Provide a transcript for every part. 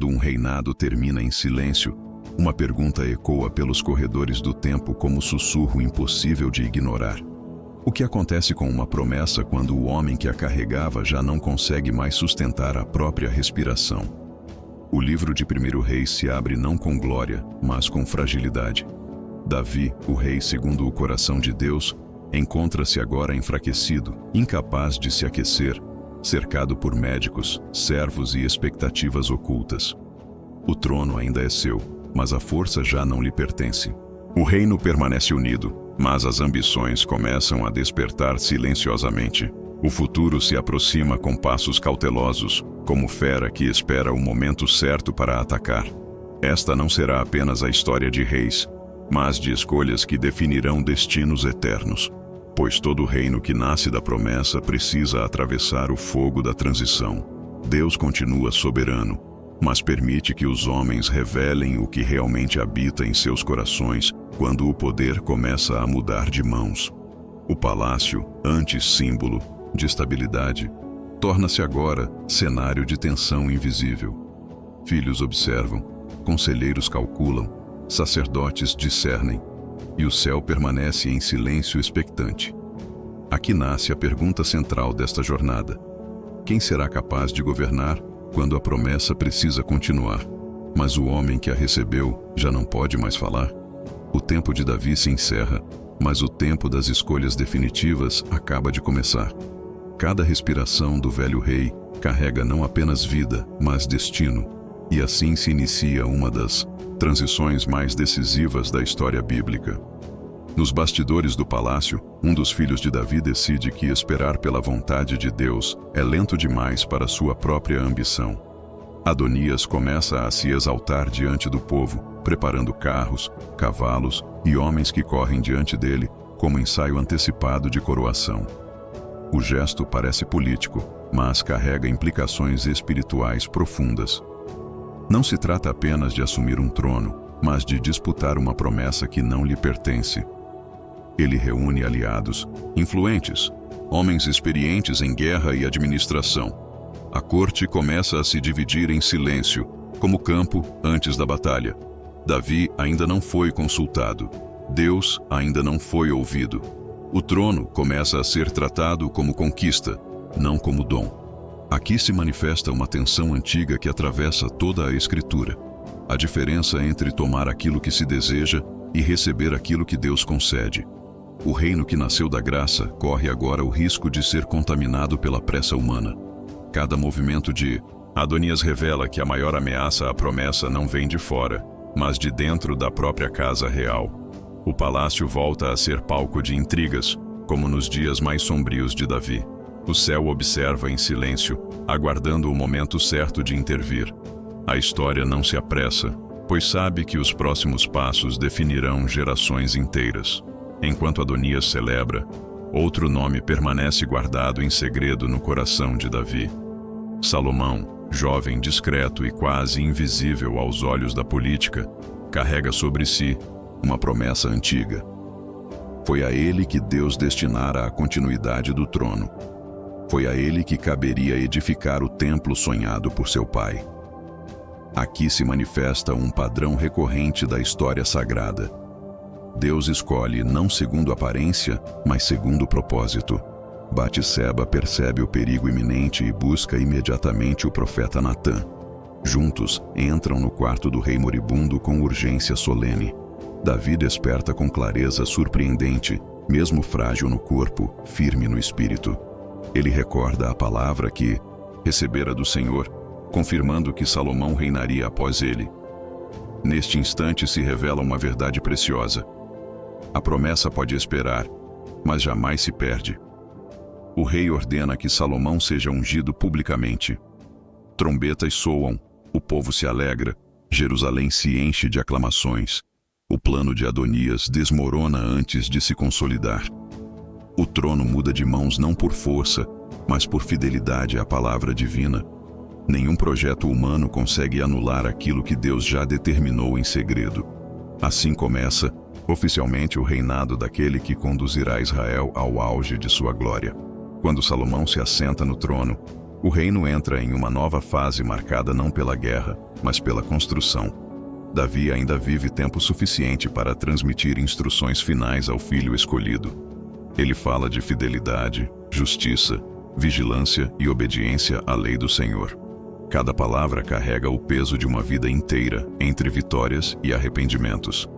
Quando um reinado termina em silêncio, uma pergunta ecoa pelos corredores do tempo como sussurro impossível de ignorar. O que acontece com uma promessa quando o homem que a carregava já não consegue mais sustentar a própria respiração? O livro de 1 Reis se abre não com glória, mas com fragilidade. Davi, o rei segundo o coração de Deus, encontra-se agora enfraquecido, incapaz de se aquecer, cercado por médicos, servos e expectativas ocultas. O trono ainda é seu, mas a força já não lhe pertence. O reino permanece unido, mas as ambições começam a despertar silenciosamente. O futuro se aproxima com passos cautelosos, como fera que espera o momento certo para atacar. Esta não será apenas a história de reis, mas de escolhas que definirão destinos eternos. Pois todo reino que nasce da promessa precisa atravessar o fogo da transição. Deus continua soberano, mas permite que os homens revelem o que realmente habita em seus corações quando o poder começa a mudar de mãos. O palácio, antes símbolo de estabilidade, torna-se agora cenário de tensão invisível. Filhos observam, conselheiros calculam, sacerdotes discernem, e o céu permanece em silêncio expectante. Aqui nasce a pergunta central desta jornada: quem será capaz de governar quando a promessa precisa continuar, mas o homem que a recebeu já não pode mais falar? O tempo de Davi se encerra, mas o tempo das escolhas definitivas acaba de começar. Cada respiração do velho rei carrega não apenas vida, mas destino, e assim se inicia uma das transições mais decisivas da história bíblica. Nos bastidores do palácio, um dos filhos de Davi decide que esperar pela vontade de Deus é lento demais para sua própria ambição. Adonias começa a se exaltar diante do povo, preparando carros, cavalos e homens que correm diante dele como ensaio antecipado de coroação. O gesto parece político, mas carrega implicações espirituais profundas. Não se trata apenas de assumir um trono, mas de disputar uma promessa que não lhe pertence. Ele reúne aliados, influentes, homens experientes em guerra e administração. A corte começa a se dividir em silêncio, como campo antes da batalha. Davi ainda não foi consultado. Deus ainda não foi ouvido. O trono começa a ser tratado como conquista, não como dom. Aqui se manifesta uma tensão antiga que atravessa toda a Escritura. A diferença entre tomar aquilo que se deseja e receber aquilo que Deus concede. O reino que nasceu da graça corre agora o risco de ser contaminado pela pressa humana. Cada movimento de Adonias revela que a maior ameaça à promessa não vem de fora, mas de dentro da própria casa real. O palácio volta a ser palco de intrigas, como nos dias mais sombrios de Davi. O céu observa em silêncio, aguardando o momento certo de intervir. A história não se apressa, pois sabe que os próximos passos definirão gerações inteiras. Enquanto Adonias celebra, outro nome permanece guardado em segredo no coração de Davi. Salomão, jovem discreto e quase invisível aos olhos da política, carrega sobre si uma promessa antiga. Foi a ele que Deus destinara a continuidade do trono. Foi a ele que caberia edificar o templo sonhado por seu pai. Aqui se manifesta um padrão recorrente da história sagrada. Deus escolhe não segundo aparência, mas segundo propósito. Batseba percebe o perigo iminente e busca imediatamente o profeta Natã. Juntos, entram no quarto do rei moribundo com urgência solene. Davi desperta com clareza surpreendente, mesmo frágil no corpo, firme no espírito. Ele recorda a palavra que recebera do Senhor, confirmando que Salomão reinaria após ele. Neste instante se revela uma verdade preciosa. A promessa pode esperar, mas jamais se perde. O rei ordena que Salomão seja ungido publicamente. Trombetas soam, o povo se alegra, Jerusalém se enche de aclamações. O plano de Adonias desmorona antes de se consolidar. O trono muda de mãos não por força, mas por fidelidade à palavra divina. Nenhum projeto humano consegue anular aquilo que Deus já determinou em segredo. Assim começa, oficialmente, o reinado daquele que conduzirá Israel ao auge de sua glória. Quando Salomão se assenta no trono, O reino entra em uma nova fase marcada não pela guerra, mas pela construção. Davi ainda vive tempo suficiente para transmitir instruções finais ao filho escolhido. Ele fala de fidelidade, justiça, vigilância e obediência à lei do Senhor. Cada palavra carrega o peso de uma vida inteira, entre vitórias e arrependimentos.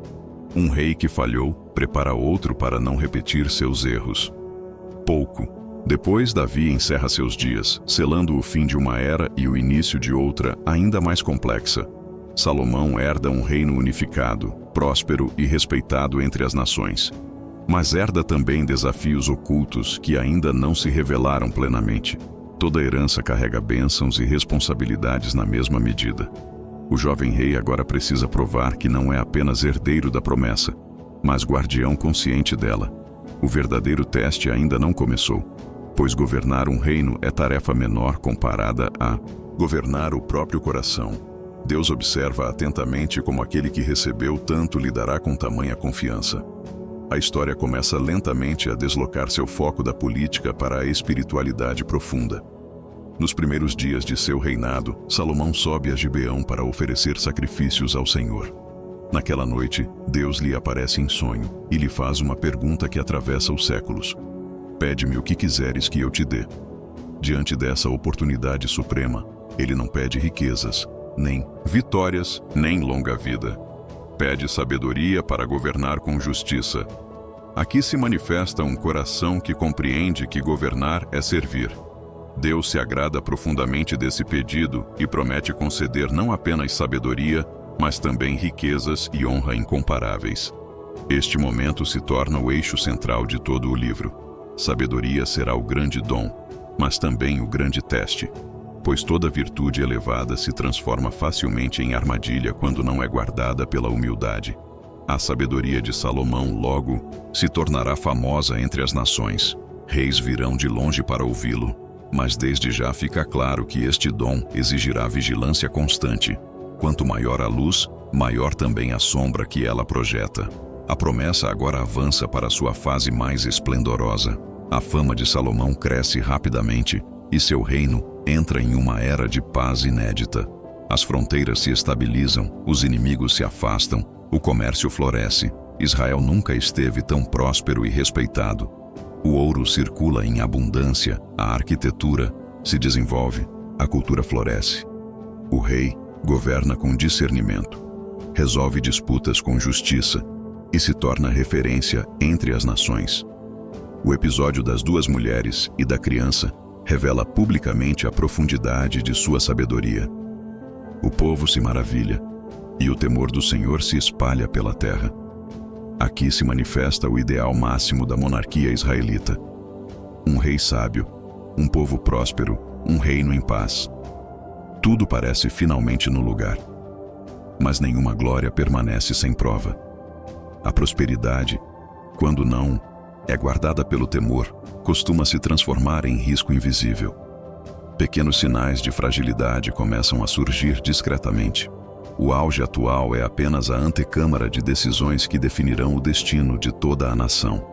Um rei que falhou prepara outro para não repetir seus erros. Pouco depois, Davi encerra seus dias, selando o fim de uma era e o início de outra ainda mais complexa. Salomão herda um reino unificado, próspero e respeitado entre as nações. Mas herda também desafios ocultos que ainda não se revelaram plenamente. Toda herança carrega bênçãos e responsabilidades na mesma medida. O jovem rei agora precisa provar que não é apenas herdeiro da promessa, mas guardião consciente dela. O verdadeiro teste ainda não começou, pois governar um reino é tarefa menor comparada a governar o próprio coração. Deus observa atentamente como aquele que recebeu tanto lidará com tamanha confiança. A história começa lentamente a deslocar seu foco da política para a espiritualidade profunda. Nos primeiros dias de seu reinado, Salomão sobe a Gibeão para oferecer sacrifícios ao Senhor. Naquela noite, Deus lhe aparece em sonho e lhe faz uma pergunta que atravessa os séculos. Pede-me o que quiseres que eu te dê. Diante dessa oportunidade suprema, ele não pede riquezas, nem vitórias, nem longa vida. Pede sabedoria para governar com justiça. Aqui se manifesta um coração que compreende que governar é servir. Deus se agrada profundamente desse pedido e promete conceder não apenas sabedoria, mas também riquezas e honra incomparáveis. Este momento se torna o eixo central de todo o livro. Sabedoria será o grande dom, mas também o grande teste, pois toda virtude elevada se transforma facilmente em armadilha quando não é guardada pela humildade. A sabedoria de Salomão, logo, se tornará famosa entre as nações. Reis virão de longe para ouvi-lo, mas desde já fica claro que este dom exigirá vigilância constante. Quanto maior a luz, maior também a sombra que ela projeta. A promessa agora avança para sua fase mais esplendorosa. A fama de Salomão cresce rapidamente e seu reino entra em uma era de paz inédita. As fronteiras se estabilizam, os inimigos se afastam, o comércio floresce. Israel nunca esteve tão próspero e respeitado. O ouro circula em abundância, a arquitetura se desenvolve, a cultura floresce. O rei governa com discernimento, resolve disputas com justiça e se torna referência entre as nações. O episódio das duas mulheres e da criança revela publicamente a profundidade de sua sabedoria. O povo se maravilha e o temor do Senhor se espalha pela terra. Aqui se manifesta o ideal máximo da monarquia israelita. Um rei sábio, um povo próspero, um reino em paz. Tudo parece finalmente no lugar. Mas nenhuma glória permanece sem prova. A prosperidade, quando não é guardada pelo temor, costuma se transformar em risco invisível. Pequenos sinais de fragilidade começam a surgir discretamente. O auge atual é apenas a antecâmara de decisões que definirão o destino de toda a nação.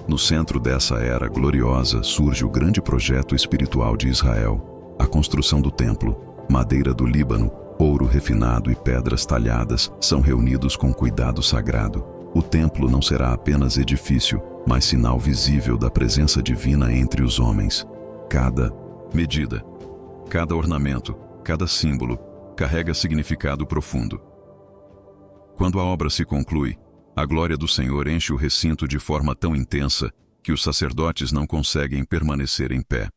No centro dessa era gloriosa surge o grande projeto espiritual de Israel, a construção do templo. Madeira do Líbano, ouro refinado e pedras talhadas são reunidos com cuidado sagrado. O templo não será apenas edifício, mas sinal visível da presença divina entre os homens. Cada medida, cada ornamento, cada símbolo carrega significado profundo. Quando a obra se conclui, a glória do Senhor enche o recinto de forma tão intensa que os sacerdotes não conseguem permanecer em pé.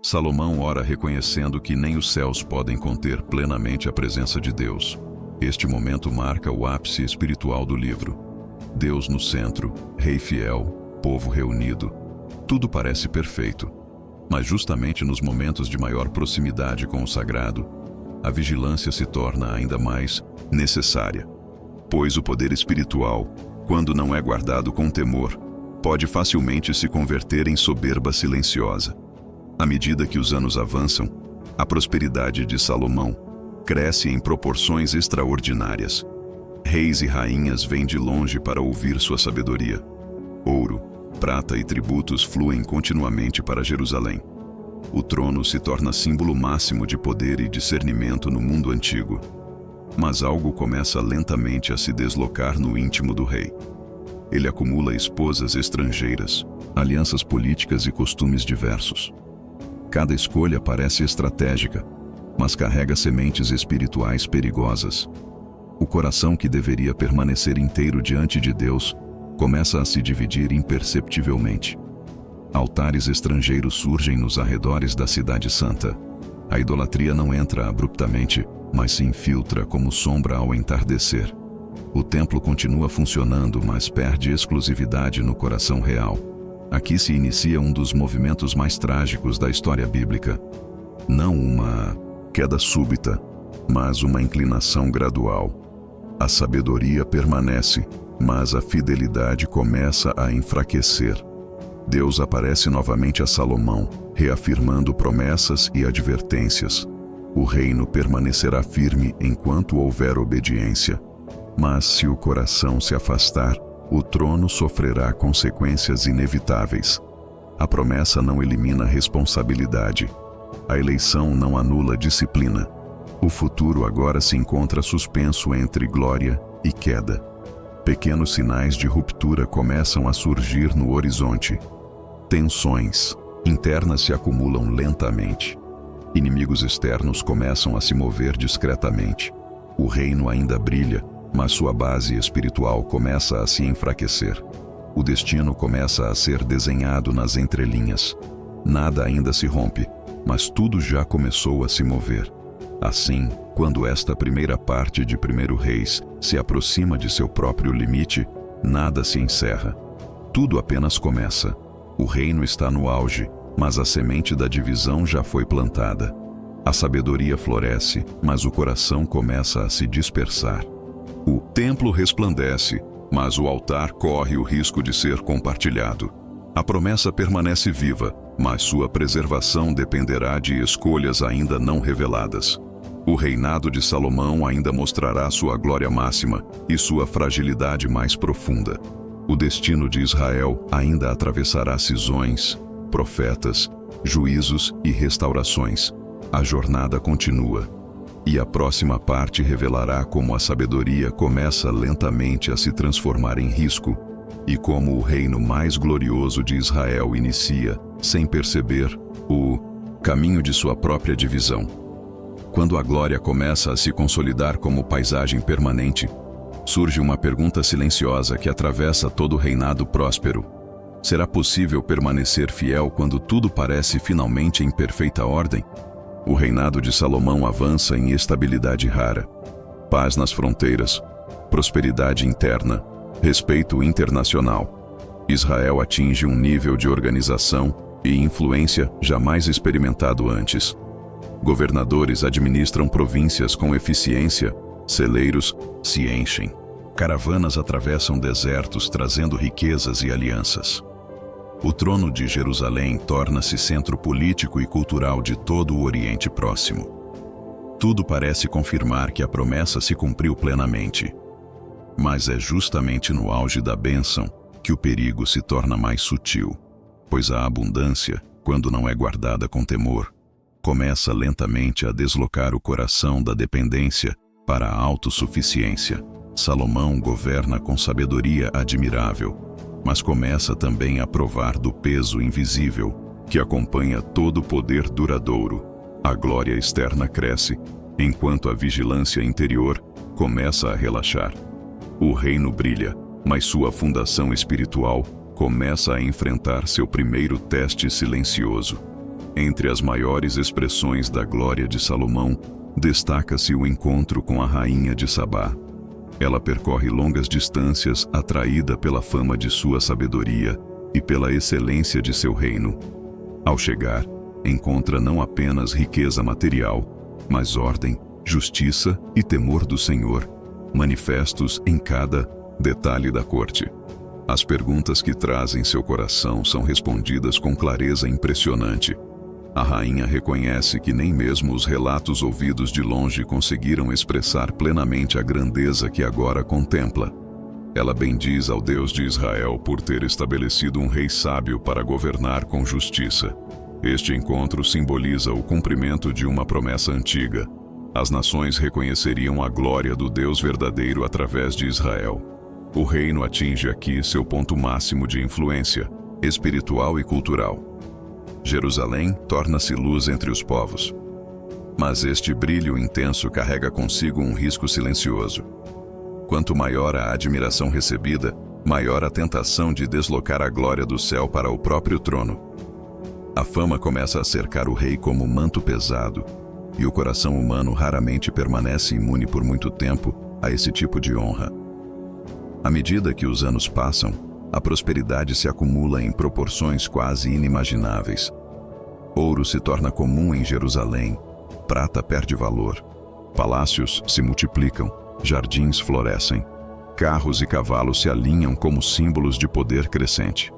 Salomão ora reconhecendo que nem os céus podem conter plenamente a presença de Deus. Este momento marca o ápice espiritual do livro. Deus no centro, rei fiel, povo reunido. Tudo parece perfeito. Mas justamente nos momentos de maior proximidade com o sagrado, a vigilância se torna ainda mais necessária. Pois o poder espiritual, quando não é guardado com temor, pode facilmente se converter em soberba silenciosa. À medida que os anos avançam, a prosperidade de Salomão cresce em proporções extraordinárias. Reis e rainhas vêm de longe para ouvir sua sabedoria. Ouro, prata e tributos fluem continuamente para Jerusalém. O trono se torna símbolo máximo de poder e discernimento no mundo antigo. Mas algo começa lentamente a se deslocar no íntimo do rei. Ele acumula esposas estrangeiras, alianças políticas e costumes diversos. Cada escolha parece estratégica, mas carrega sementes espirituais perigosas. O coração que deveria permanecer inteiro diante de Deus começa a se dividir imperceptivelmente. Altares estrangeiros surgem nos arredores da Cidade Santa. A idolatria não entra abruptamente, mas se infiltra como sombra ao entardecer. O templo continua funcionando, mas perde exclusividade no coração real. Aqui se inicia um dos movimentos mais trágicos da história bíblica. Não uma queda súbita, mas uma inclinação gradual. A sabedoria permanece, mas a fidelidade começa a enfraquecer. Deus aparece novamente a Salomão, reafirmando promessas e advertências. O reino permanecerá firme enquanto houver obediência. Mas se o coração se afastar, o trono sofrerá consequências inevitáveis. A promessa não elimina responsabilidade. A eleição não anula disciplina. O futuro agora se encontra suspenso entre glória e queda. Pequenos sinais de ruptura começam a surgir no horizonte. Tensões internas se acumulam lentamente. Inimigos externos começam a se mover discretamente. O reino ainda brilha, mas sua base espiritual começa a se enfraquecer. O destino começa a ser desenhado nas entrelinhas. Nada ainda se rompe, mas tudo já começou a se mover. Assim, quando esta primeira parte de 1 Reis se aproxima de seu próprio limite, nada se encerra. Tudo apenas começa. O reino está no auge, mas a semente da divisão já foi plantada. A sabedoria floresce, mas o coração começa a se dispersar. O templo resplandece, mas o altar corre o risco de ser compartilhado. A promessa permanece viva, mas sua preservação dependerá de escolhas ainda não reveladas. O reinado de Salomão ainda mostrará sua glória máxima e sua fragilidade mais profunda. O destino de Israel ainda atravessará cisões, profetas, juízos e restaurações. A jornada continua. E a próxima parte revelará como a sabedoria começa lentamente a se transformar em risco e como o reino mais glorioso de Israel inicia, sem perceber, o caminho de sua própria divisão. Quando a glória começa a se consolidar como paisagem permanente, surge uma pergunta silenciosa que atravessa todo o reinado próspero. Será possível permanecer fiel quando tudo parece finalmente em perfeita ordem? O reinado de Salomão avança em estabilidade rara. Paz nas fronteiras, prosperidade interna, respeito internacional. Israel atinge um nível de organização e influência jamais experimentado antes. Governadores administram províncias com eficiência, celeiros se enchem. Caravanas atravessam desertos trazendo riquezas e alianças. O trono de Jerusalém torna-se centro político e cultural de todo o Oriente Próximo. Tudo parece confirmar que a promessa se cumpriu plenamente. Mas é justamente no auge da bênção que o perigo se torna mais sutil, pois a abundância, quando não é guardada com temor, começa lentamente a deslocar o coração da dependência para a autossuficiência. Salomão governa com sabedoria admirável, mas começa também a provar do peso invisível que acompanha todo o poder duradouro. A glória externa cresce, enquanto a vigilância interior começa a relaxar. O reino brilha, mas sua fundação espiritual começa a enfrentar seu primeiro teste silencioso. Entre as maiores expressões da glória de Salomão, destaca-se o encontro com a rainha de Sabá. Ela percorre longas distâncias atraída pela fama de sua sabedoria e pela excelência de seu reino. Ao chegar, encontra não apenas riqueza material, mas ordem, justiça e temor do Senhor, manifestos em cada detalhe da corte. As perguntas que trazem seu coração são respondidas com clareza impressionante. A rainha reconhece que nem mesmo os relatos ouvidos de longe conseguiram expressar plenamente a grandeza que agora contempla. Ela bendiz ao Deus de Israel por ter estabelecido um rei sábio para governar com justiça. Este encontro simboliza o cumprimento de uma promessa antiga. As nações reconheceriam a glória do Deus verdadeiro através de Israel. O reino atinge aqui seu ponto máximo de influência, espiritual e cultural. Jerusalém torna-se luz entre os povos. Mas este brilho intenso carrega consigo um risco silencioso. Quanto maior a admiração recebida, maior a tentação de deslocar a glória do céu para o próprio trono. A fama começa a cercar o rei como manto pesado, e o coração humano raramente permanece imune por muito tempo a esse tipo de honra. À medida que os anos passam, a prosperidade se acumula em proporções quase inimagináveis. Ouro se torna comum em Jerusalém, prata perde valor, palácios se multiplicam, jardins florescem, carros e cavalos se alinham como símbolos de poder crescente.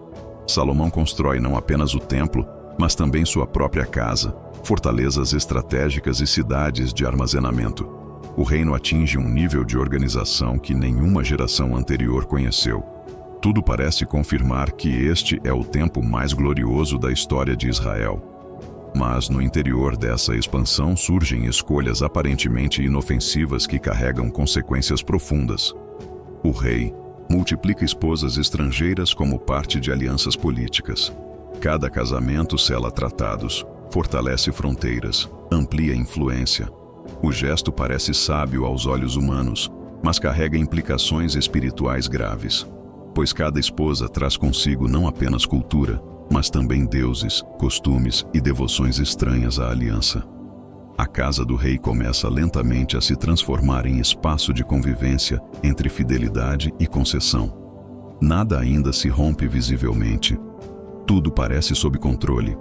Salomão constrói não apenas o templo, mas também sua própria casa, fortalezas estratégicas e cidades de armazenamento. O reino atinge um nível de organização que nenhuma geração anterior conheceu. Tudo parece confirmar que este é o tempo mais glorioso da história de Israel. Mas no interior dessa expansão surgem escolhas aparentemente inofensivas que carregam consequências profundas. O rei multiplica esposas estrangeiras como parte de alianças políticas. Cada casamento sela tratados, fortalece fronteiras, amplia influência. O gesto parece sábio aos olhos humanos, mas carrega implicações espirituais graves, pois cada esposa traz consigo não apenas cultura, mas também deuses, costumes e devoções estranhas à aliança. A casa do rei começa lentamente a se transformar em espaço de convivência entre fidelidade e concessão. Nada ainda se rompe visivelmente. Tudo parece sob controle.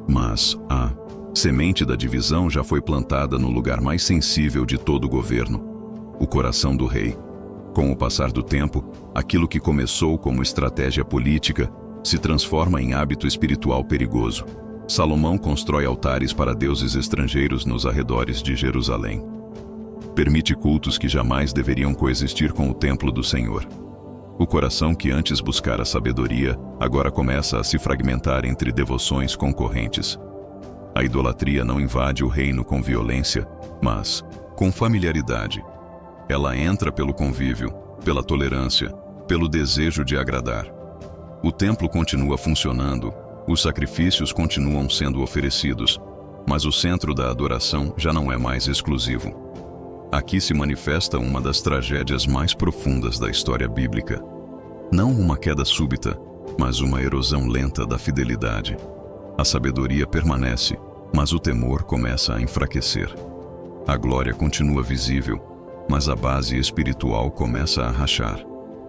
Mas a semente da divisão já foi plantada no lugar mais sensível de todo o governo, o coração do rei. Com o passar do tempo, aquilo que começou como estratégia política se transforma em hábito espiritual perigoso. Salomão constrói altares para deuses estrangeiros nos arredores de Jerusalém. Permite cultos que jamais deveriam coexistir com o templo do Senhor. O coração que antes buscara sabedoria, agora começa a se fragmentar entre devoções concorrentes. A idolatria não invade o reino com violência, mas com familiaridade. Ela entra pelo convívio, pela tolerância, pelo desejo de agradar. O templo continua funcionando, os sacrifícios continuam sendo oferecidos, mas o centro da adoração já não é mais exclusivo. Aqui se manifesta uma das tragédias mais profundas da história bíblica. Não uma queda súbita, mas uma erosão lenta da fidelidade. A sabedoria permanece, mas o temor começa a enfraquecer. A glória continua visível, mas a base espiritual começa a rachar.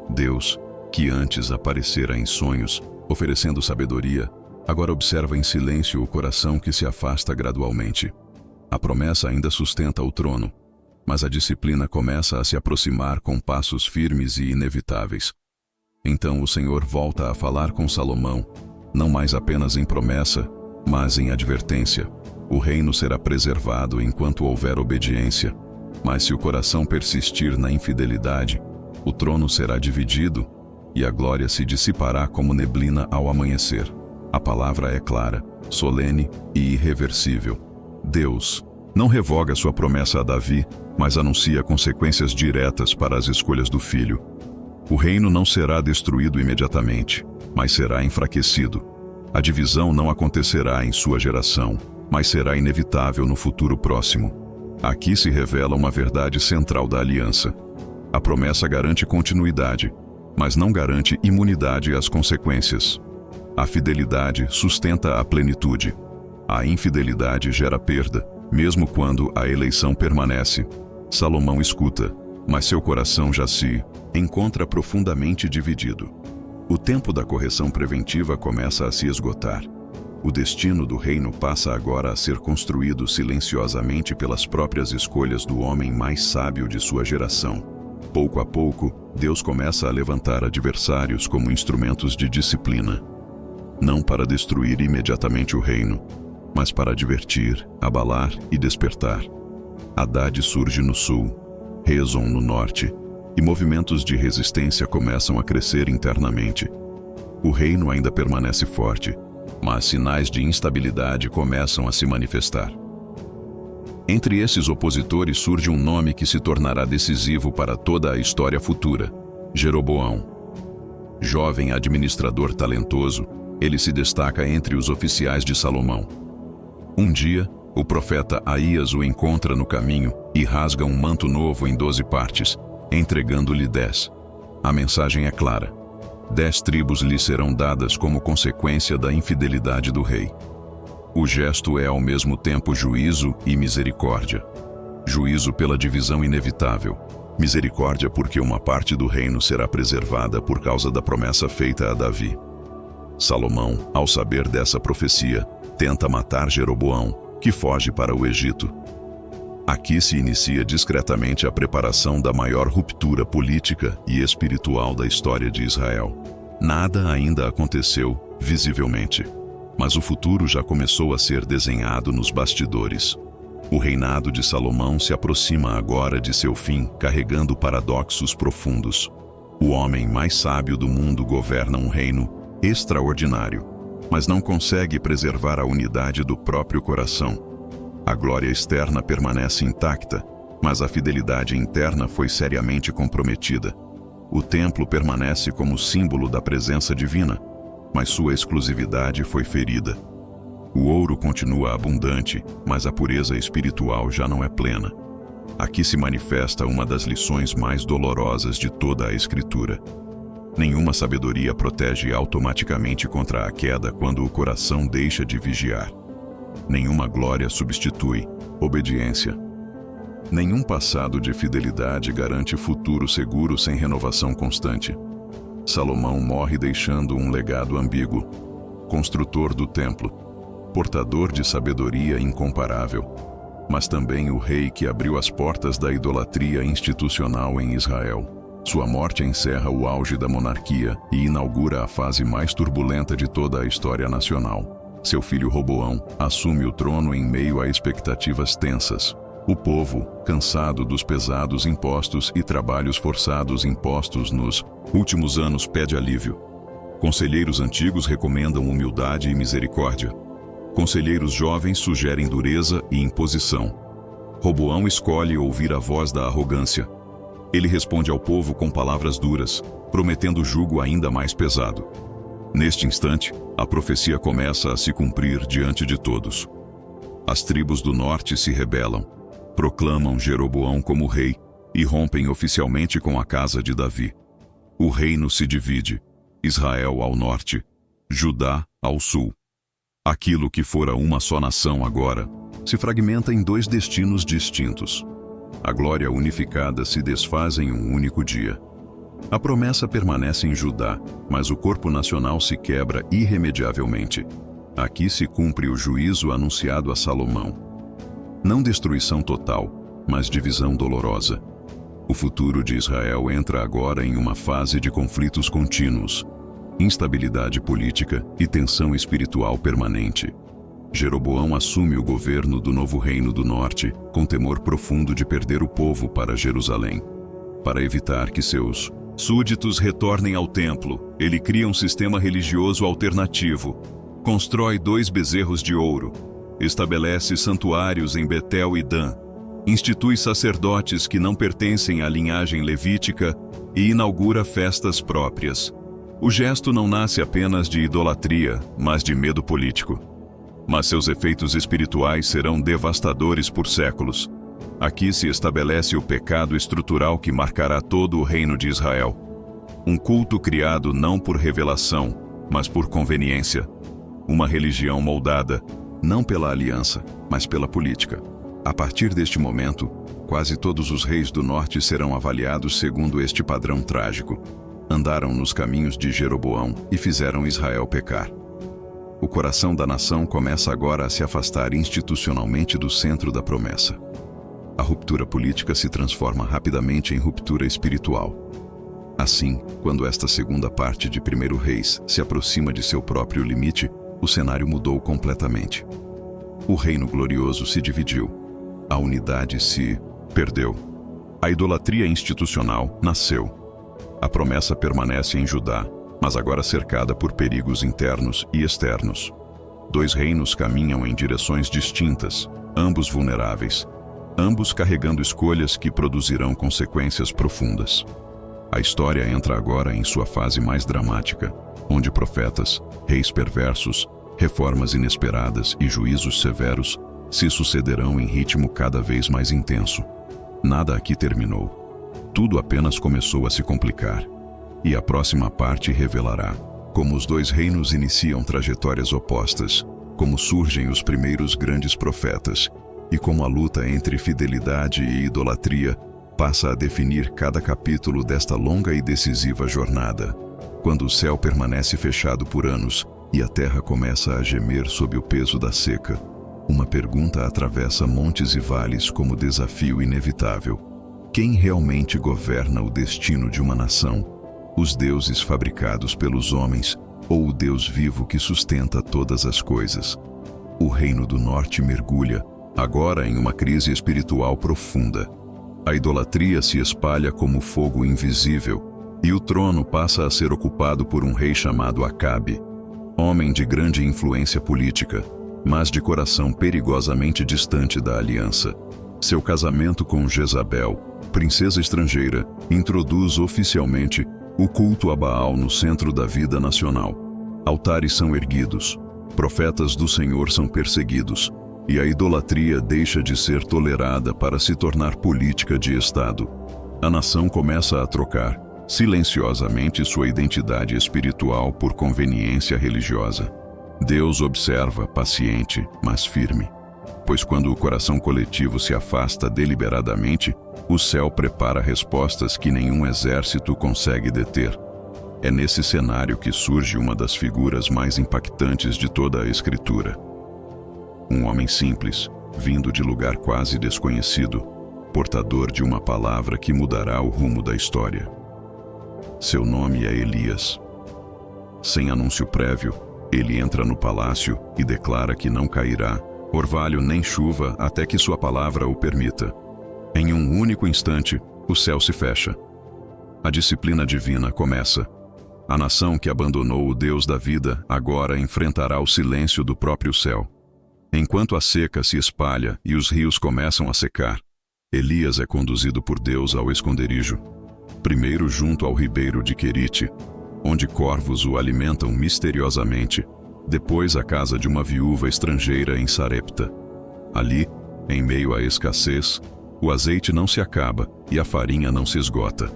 Deus, que antes aparecera em sonhos, oferecendo sabedoria, agora observa em silêncio o coração que se afasta gradualmente. A promessa ainda sustenta o trono, mas a disciplina começa a se aproximar com passos firmes e inevitáveis. Então o Senhor volta a falar com Salomão, não mais apenas em promessa, mas em advertência. O reino será preservado enquanto houver obediência, mas se o coração persistir na infidelidade, o trono será dividido e a glória se dissipará como neblina ao amanhecer. A palavra é clara, solene e irreversível. Deus não revoga sua promessa a Davi, mas anuncia consequências diretas para as escolhas do filho. O reino não será destruído imediatamente, mas será enfraquecido. A divisão não acontecerá em sua geração, mas será inevitável no futuro próximo. Aqui se revela uma verdade central da aliança. A promessa garante continuidade, mas não garante imunidade às consequências. A fidelidade sustenta a plenitude. A infidelidade gera perda, mesmo quando a eleição permanece. Salomão escuta, mas seu coração já se encontra profundamente dividido. O tempo da correção preventiva começa a se esgotar. O destino do reino passa agora a ser construído silenciosamente pelas próprias escolhas do homem mais sábio de sua geração. Pouco a pouco, Deus começa a levantar adversários como instrumentos de disciplina. Não para destruir imediatamente o reino, mas para advertir, abalar e despertar. Hadad surge no sul, Rezon no norte, e movimentos de resistência começam a crescer internamente. O reino ainda permanece forte, mas sinais de instabilidade começam a se manifestar. Entre esses opositores surge um nome que se tornará decisivo para toda a história futura: Jeroboão. Jovem administrador talentoso, ele se destaca entre os oficiais de Salomão. Um dia, o profeta Aías o encontra no caminho e rasga um manto novo em 12 partes, entregando-lhe 10. A mensagem é clara: 10 tribos lhe serão dadas como consequência da infidelidade do rei. O gesto é ao mesmo tempo juízo e misericórdia. Juízo pela divisão inevitável. Misericórdia porque uma parte do reino será preservada por causa da promessa feita a Davi. Salomão, ao saber dessa profecia, tenta matar Jeroboão, que foge para o Egito. Aqui se inicia discretamente a preparação da maior ruptura política e espiritual da história de Israel. Nada ainda aconteceu, visivelmente, mas o futuro já começou a ser desenhado nos bastidores. O reinado de Salomão se aproxima agora de seu fim, carregando paradoxos profundos. O homem mais sábio do mundo governa um reino extraordinário, mas não consegue preservar a unidade do próprio coração. A glória externa permanece intacta, mas a fidelidade interna foi seriamente comprometida. O templo permanece como símbolo da presença divina, mas sua exclusividade foi ferida. O ouro continua abundante, mas a pureza espiritual já não é plena. Aqui se manifesta uma das lições mais dolorosas de toda a Escritura. Nenhuma sabedoria protege automaticamente contra a queda quando o coração deixa de vigiar. Nenhuma glória substitui obediência. Nenhum passado de fidelidade garante futuro seguro sem renovação constante. Salomão morre deixando um legado ambíguo: construtor do templo, portador de sabedoria incomparável, mas também o rei que abriu as portas da idolatria institucional em Israel. Sua morte encerra o auge da monarquia e inaugura a fase mais turbulenta de toda a história nacional. Seu filho Roboão assume o trono em meio a expectativas tensas. O povo, cansado dos pesados impostos e trabalhos forçados impostos nos últimos anos, pede alívio. Conselheiros antigos recomendam humildade e misericórdia. Conselheiros jovens sugerem dureza e imposição. Roboão escolhe ouvir a voz da arrogância. Ele responde ao povo com palavras duras, prometendo jugo ainda mais pesado. Neste instante, a profecia começa a se cumprir diante de todos. As tribos do norte se rebelam, proclamam Jeroboão como rei e rompem oficialmente com a casa de Davi. O reino se divide: Israel ao norte, Judá ao sul. Aquilo que fora uma só nação agora se fragmenta em 2 destinos distintos. A glória unificada se desfaz em um único dia. A promessa permanece em Judá, mas o corpo nacional se quebra irremediavelmente. Aqui se cumpre o juízo anunciado a Salomão. Não destruição total, mas divisão dolorosa. O futuro de Israel entra agora em uma fase de conflitos contínuos, instabilidade política e tensão espiritual permanente. Jeroboão assume o governo do novo reino do norte, com temor profundo de perder o povo para Jerusalém. Para evitar que seus súditos retornem ao templo, ele cria um sistema religioso alternativo. Constrói 2 bezerros de ouro. Estabelece santuários em Betel e Dan. Institui sacerdotes que não pertencem à linhagem levítica e inaugura festas próprias. O gesto não nasce apenas de idolatria, mas de medo político. Mas seus efeitos espirituais serão devastadores por séculos. Aqui se estabelece o pecado estrutural que marcará todo o reino de Israel. Um culto criado não por revelação, mas por conveniência. Uma religião moldada, não pela aliança, mas pela política. A partir deste momento, quase todos os reis do norte serão avaliados segundo este padrão trágico. Andaram nos caminhos de Jeroboão e fizeram Israel pecar. O coração da nação começa agora a se afastar institucionalmente do centro da promessa. A ruptura política se transforma rapidamente em ruptura espiritual. Assim, quando esta segunda parte de 1 Reis se aproxima de seu próprio limite, o cenário mudou completamente. O reino glorioso se dividiu. A unidade se perdeu. A idolatria institucional nasceu. A promessa permanece em Judá, mas agora cercada por perigos internos e externos. Dois reinos caminham em direções distintas, ambos vulneráveis, ambos carregando escolhas que produzirão consequências profundas. A história entra agora em sua fase mais dramática, onde profetas, reis perversos, reformas inesperadas e juízos severos se sucederão em ritmo cada vez mais intenso. Nada aqui terminou. Tudo apenas começou a se complicar. E a próxima parte revelará como os dois reinos iniciam trajetórias opostas, como surgem os primeiros grandes profetas, e como a luta entre fidelidade e idolatria passa a definir cada capítulo desta longa e decisiva jornada. Quando o céu permanece fechado por anos e a terra começa a gemer sob o peso da seca, uma pergunta atravessa montes e vales como desafio inevitável. Quem realmente governa o destino de uma nação? Os deuses fabricados pelos homens ou o Deus vivo que sustenta todas as coisas? O Reino do Norte mergulha, agora, em uma crise espiritual profunda. A idolatria se espalha como fogo invisível, e o trono passa a ser ocupado por um rei chamado Acabe, homem de grande influência política, mas de coração perigosamente distante da aliança. Seu casamento com Jezabel, princesa estrangeira, introduz oficialmente o culto a Baal no centro da vida nacional. Altares são erguidos, profetas do Senhor são perseguidos, e a idolatria deixa de ser tolerada para se tornar política de Estado. A nação começa a trocar, silenciosamente, sua identidade espiritual por conveniência religiosa. Deus observa, paciente, mas firme. Pois quando o coração coletivo se afasta deliberadamente, o céu prepara respostas que nenhum exército consegue deter. É nesse cenário que surge uma das figuras mais impactantes de toda a Escritura. Um homem simples, vindo de lugar quase desconhecido, portador de uma palavra que mudará o rumo da história. Seu nome é Elias. Sem anúncio prévio, ele entra no palácio e declara que não cairá orvalho nem chuva até que sua palavra o permita. Em um único instante, o céu se fecha. A disciplina divina começa. A nação que abandonou o Deus da vida agora enfrentará o silêncio do próprio céu. Enquanto a seca se espalha e os rios começam a secar, Elias é conduzido por Deus ao esconderijo. Primeiro junto ao ribeiro de Querite, onde corvos o alimentam misteriosamente. Depois à casa de uma viúva estrangeira em Sarepta. Ali, em meio à escassez, o azeite não se acaba e a farinha não se esgota.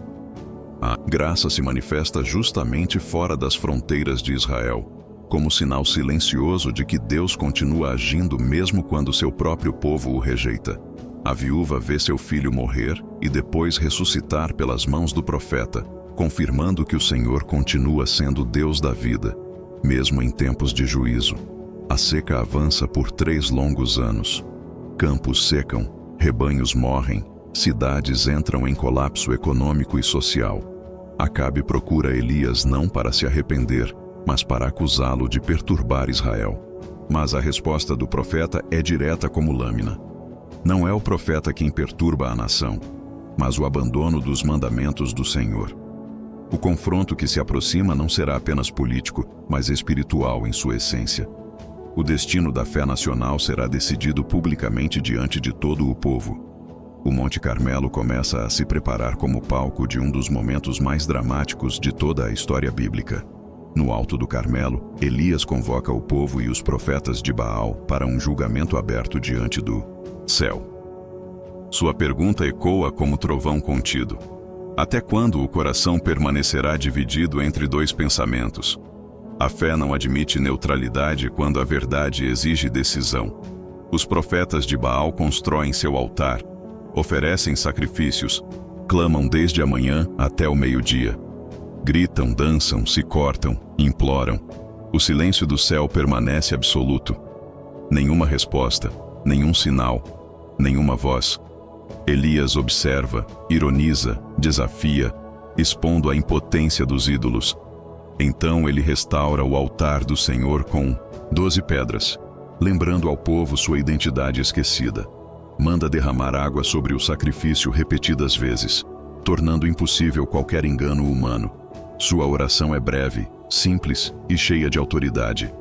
A graça se manifesta justamente fora das fronteiras de Israel, como sinal silencioso de que Deus continua agindo mesmo quando seu próprio povo o rejeita. A viúva vê seu filho morrer e depois ressuscitar pelas mãos do profeta, confirmando que o Senhor continua sendo Deus da vida, mesmo em tempos de juízo. A seca avança por 3 longos anos. Campos secam, rebanhos morrem, cidades entram em colapso econômico e social. Acabe procura Elias não para se arrepender, mas para acusá-lo de perturbar Israel. Mas a resposta do profeta é direta como lâmina. Não é o profeta quem perturba a nação, mas o abandono dos mandamentos do Senhor. O confronto que se aproxima não será apenas político, mas espiritual em sua essência. O destino da fé nacional será decidido publicamente diante de todo o povo. O Monte Carmelo começa a se preparar como palco de um dos momentos mais dramáticos de toda a história bíblica. No alto do Carmelo, Elias convoca o povo e os profetas de Baal para um julgamento aberto diante do céu. Sua pergunta ecoa como trovão contido. Até quando o coração permanecerá dividido entre 2 pensamentos? A fé não admite neutralidade quando a verdade exige decisão. Os profetas de Baal constroem seu altar, oferecem sacrifícios, clamam desde a manhã até o meio-dia. Gritam, dançam, se cortam, imploram. O silêncio do céu permanece absoluto. Nenhuma resposta, nenhum sinal, nenhuma voz. Elias observa, ironiza, desafia, expondo a impotência dos ídolos. Então ele restaura o altar do Senhor com 12 pedras, lembrando ao povo sua identidade esquecida. Manda derramar água sobre o sacrifício repetidas vezes, tornando impossível qualquer engano humano. Sua oração é breve, simples e cheia de autoridade.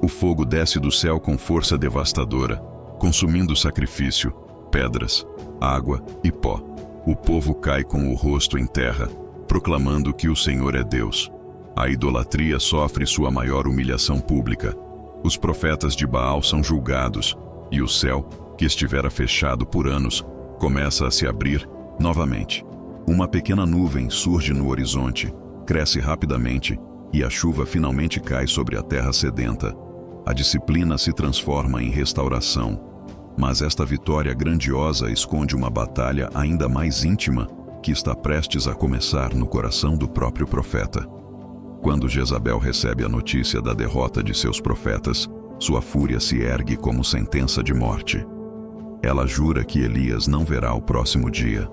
O fogo desce do céu com força devastadora, consumindo sacrifício, pedras, água e pó. O povo cai com o rosto em terra, proclamando que o Senhor é Deus. A idolatria sofre sua maior humilhação pública. Os profetas de Baal são julgados, e o céu, que estivera fechado por anos, começa a se abrir novamente. Uma pequena nuvem surge no horizonte, cresce rapidamente, e a chuva finalmente cai sobre a terra sedenta. A disciplina se transforma em restauração. Mas esta vitória grandiosa esconde uma batalha ainda mais íntima que está prestes a começar no coração do próprio profeta. Quando Jezabel recebe a notícia da derrota de seus profetas, sua fúria se ergue como sentença de morte. Ela jura que Elias não verá o próximo dia.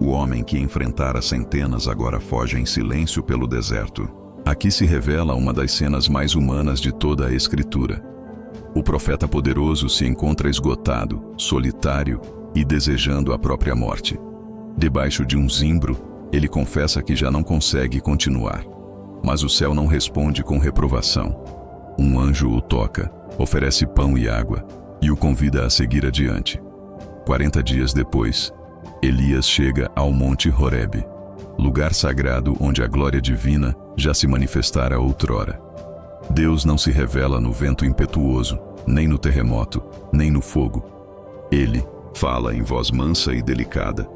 O homem que enfrentara centenas agora foge em silêncio pelo deserto. Aqui se revela uma das cenas mais humanas de toda a Escritura. O profeta poderoso se encontra esgotado, solitário e desejando a própria morte. Debaixo de um zimbro, ele confessa que já não consegue continuar. Mas o céu não responde com reprovação. Um anjo o toca, oferece pão e água e o convida a seguir adiante. 40 dias depois, Elias chega ao Monte Horebe, lugar sagrado onde a glória divina já se manifestara outrora. Deus não se revela no vento impetuoso, nem no terremoto, nem no fogo. Ele fala em voz mansa e delicada.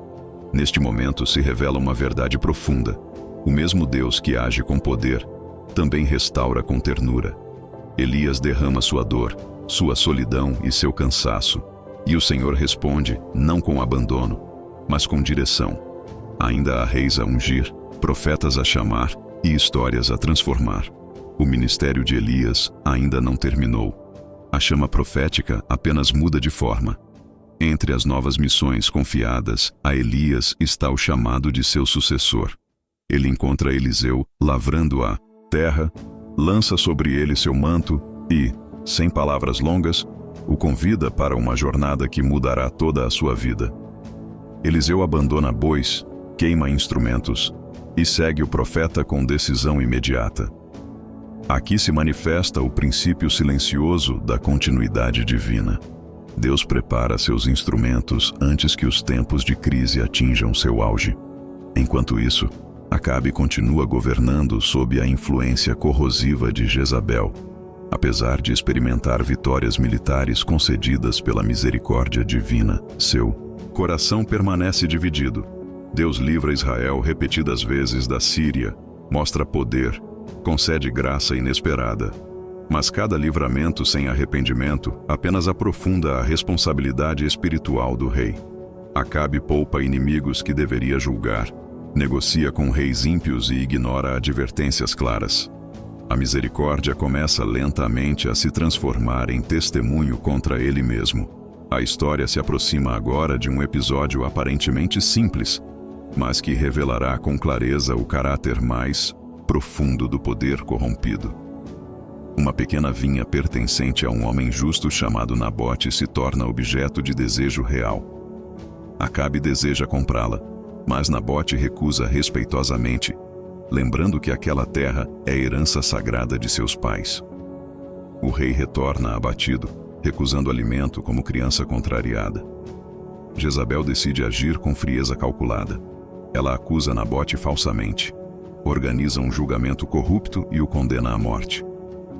Neste momento se revela uma verdade profunda. O mesmo Deus que age com poder, também restaura com ternura. Elias derrama sua dor, sua solidão e seu cansaço, e o Senhor responde, não com abandono, mas com direção. Ainda há reis a ungir, profetas a chamar e histórias a transformar. O ministério de Elias ainda não terminou. A chama profética apenas muda de forma. Entre as novas missões confiadas a Elias está o chamado de seu sucessor. Ele encontra Eliseu lavrando a terra, lança sobre ele seu manto e, sem palavras longas, o convida para uma jornada que mudará toda a sua vida. Eliseu abandona bois, queima instrumentos e segue o profeta com decisão imediata. Aqui se manifesta o princípio silencioso da continuidade divina. Deus prepara seus instrumentos antes que os tempos de crise atinjam seu auge. Enquanto isso, Acabe continua governando sob a influência corrosiva de Jezabel. Apesar de experimentar vitórias militares concedidas pela misericórdia divina, seu coração permanece dividido. Deus livra Israel repetidas vezes da Síria, mostra poder, concede graça inesperada. Mas cada livramento sem arrependimento apenas aprofunda a responsabilidade espiritual do rei. Acabe poupa inimigos que deveria julgar, negocia com reis ímpios e ignora advertências claras. A misericórdia começa lentamente a se transformar em testemunho contra ele mesmo. A história se aproxima agora de um episódio aparentemente simples, mas que revelará com clareza o caráter mais profundo do poder corrompido. Uma pequena vinha pertencente a um homem justo chamado Nabote se torna objeto de desejo real. Acabe deseja comprá-la, mas Nabote recusa respeitosamente, lembrando que aquela terra é herança sagrada de seus pais. O rei retorna abatido, recusando alimento como criança contrariada. Jezabel decide agir com frieza calculada. Ela acusa Nabote falsamente, organiza um julgamento corrupto e o condena à morte.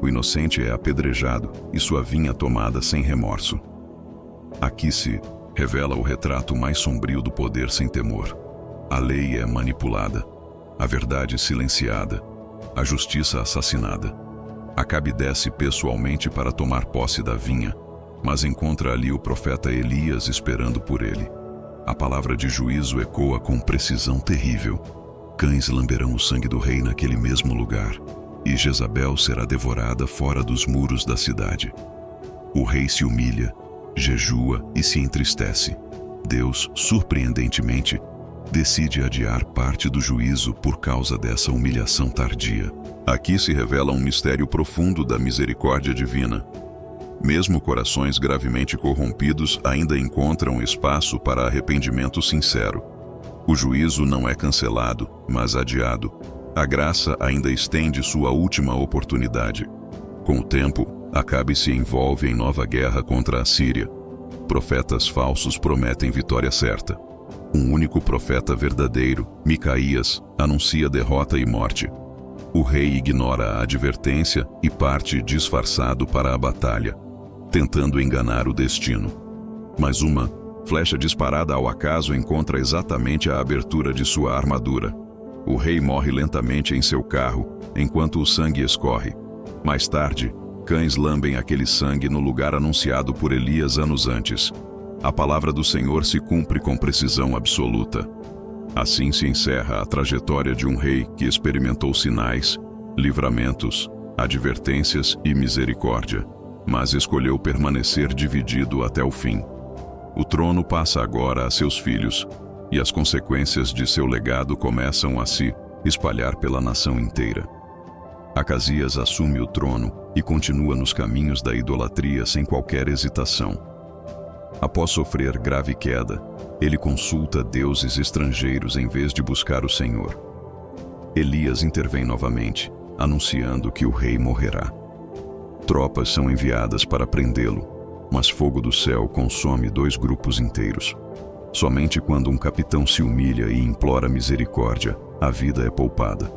O inocente é apedrejado e sua vinha tomada sem remorso. Aqui se revela o retrato mais sombrio do poder sem temor. A lei é manipulada, a verdade silenciada, a justiça assassinada. Acabe desce pessoalmente para tomar posse da vinha, mas encontra ali o profeta Elias esperando por ele. A palavra de juízo ecoa com precisão terrível. Cães lamberão o sangue do rei naquele mesmo lugar, e Jezabel será devorada fora dos muros da cidade. O rei se humilha, jejua e se entristece. Deus, surpreendentemente, decide adiar parte do juízo por causa dessa humilhação tardia. Aqui se revela um mistério profundo da misericórdia divina. Mesmo corações gravemente corrompidos ainda encontram espaço para arrependimento sincero. O juízo não é cancelado, mas adiado. A graça ainda estende sua última oportunidade. Com o tempo, Acabe se envolve em nova guerra contra a Síria. Profetas falsos prometem vitória certa. Um único profeta verdadeiro, Micaías, anuncia derrota e morte. O rei ignora a advertência e parte disfarçado para a batalha, tentando enganar o destino. Mas uma flecha disparada ao acaso encontra exatamente a abertura de sua armadura. O rei morre lentamente em seu carro, enquanto o sangue escorre. Mais tarde, cães lambem aquele sangue no lugar anunciado por Elias anos antes. A palavra do Senhor se cumpre com precisão absoluta. Assim se encerra a trajetória de um rei que experimentou sinais, livramentos, advertências e misericórdia, mas escolheu permanecer dividido até o fim. O trono passa agora a seus filhos, e as consequências de seu legado começam a se espalhar pela nação inteira. Acasias assume o trono e continua nos caminhos da idolatria sem qualquer hesitação. Após sofrer grave queda, ele consulta deuses estrangeiros em vez de buscar o Senhor. Elias intervém novamente, anunciando que o rei morrerá. Tropas são enviadas para prendê-lo, mas fogo do céu consome 2 grupos inteiros. Somente quando um capitão se humilha e implora misericórdia, a vida é poupada.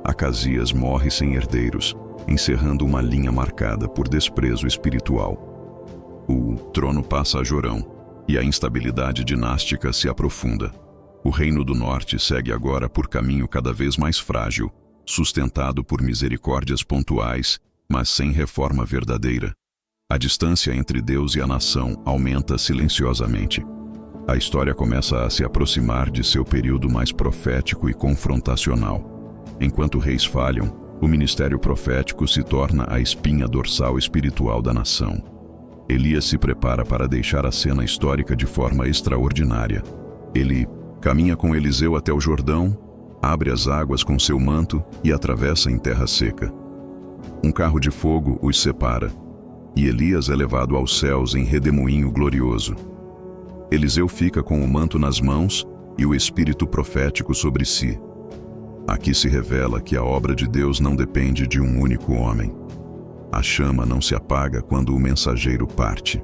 Acasias morre sem herdeiros, encerrando uma linha marcada por desprezo espiritual. O trono passa a Jorão, e a instabilidade dinástica se aprofunda. O reino do norte segue agora por caminho cada vez mais frágil, sustentado por misericórdias pontuais, mas sem reforma verdadeira. A distância entre Deus e a nação aumenta silenciosamente. A história começa a se aproximar de seu período mais profético e confrontacional. Enquanto reis falham, o ministério profético se torna a espinha dorsal espiritual da nação. Elias se prepara para deixar a cena histórica de forma extraordinária. Ele caminha com Eliseu até o Jordão, abre as águas com seu manto e atravessa em terra seca. Um carro de fogo os separa, e Elias é levado aos céus em redemoinho glorioso. Eliseu fica com o manto nas mãos e o espírito profético sobre si. Aqui se revela que a obra de Deus não depende de um único homem. A chama não se apaga quando o mensageiro parte.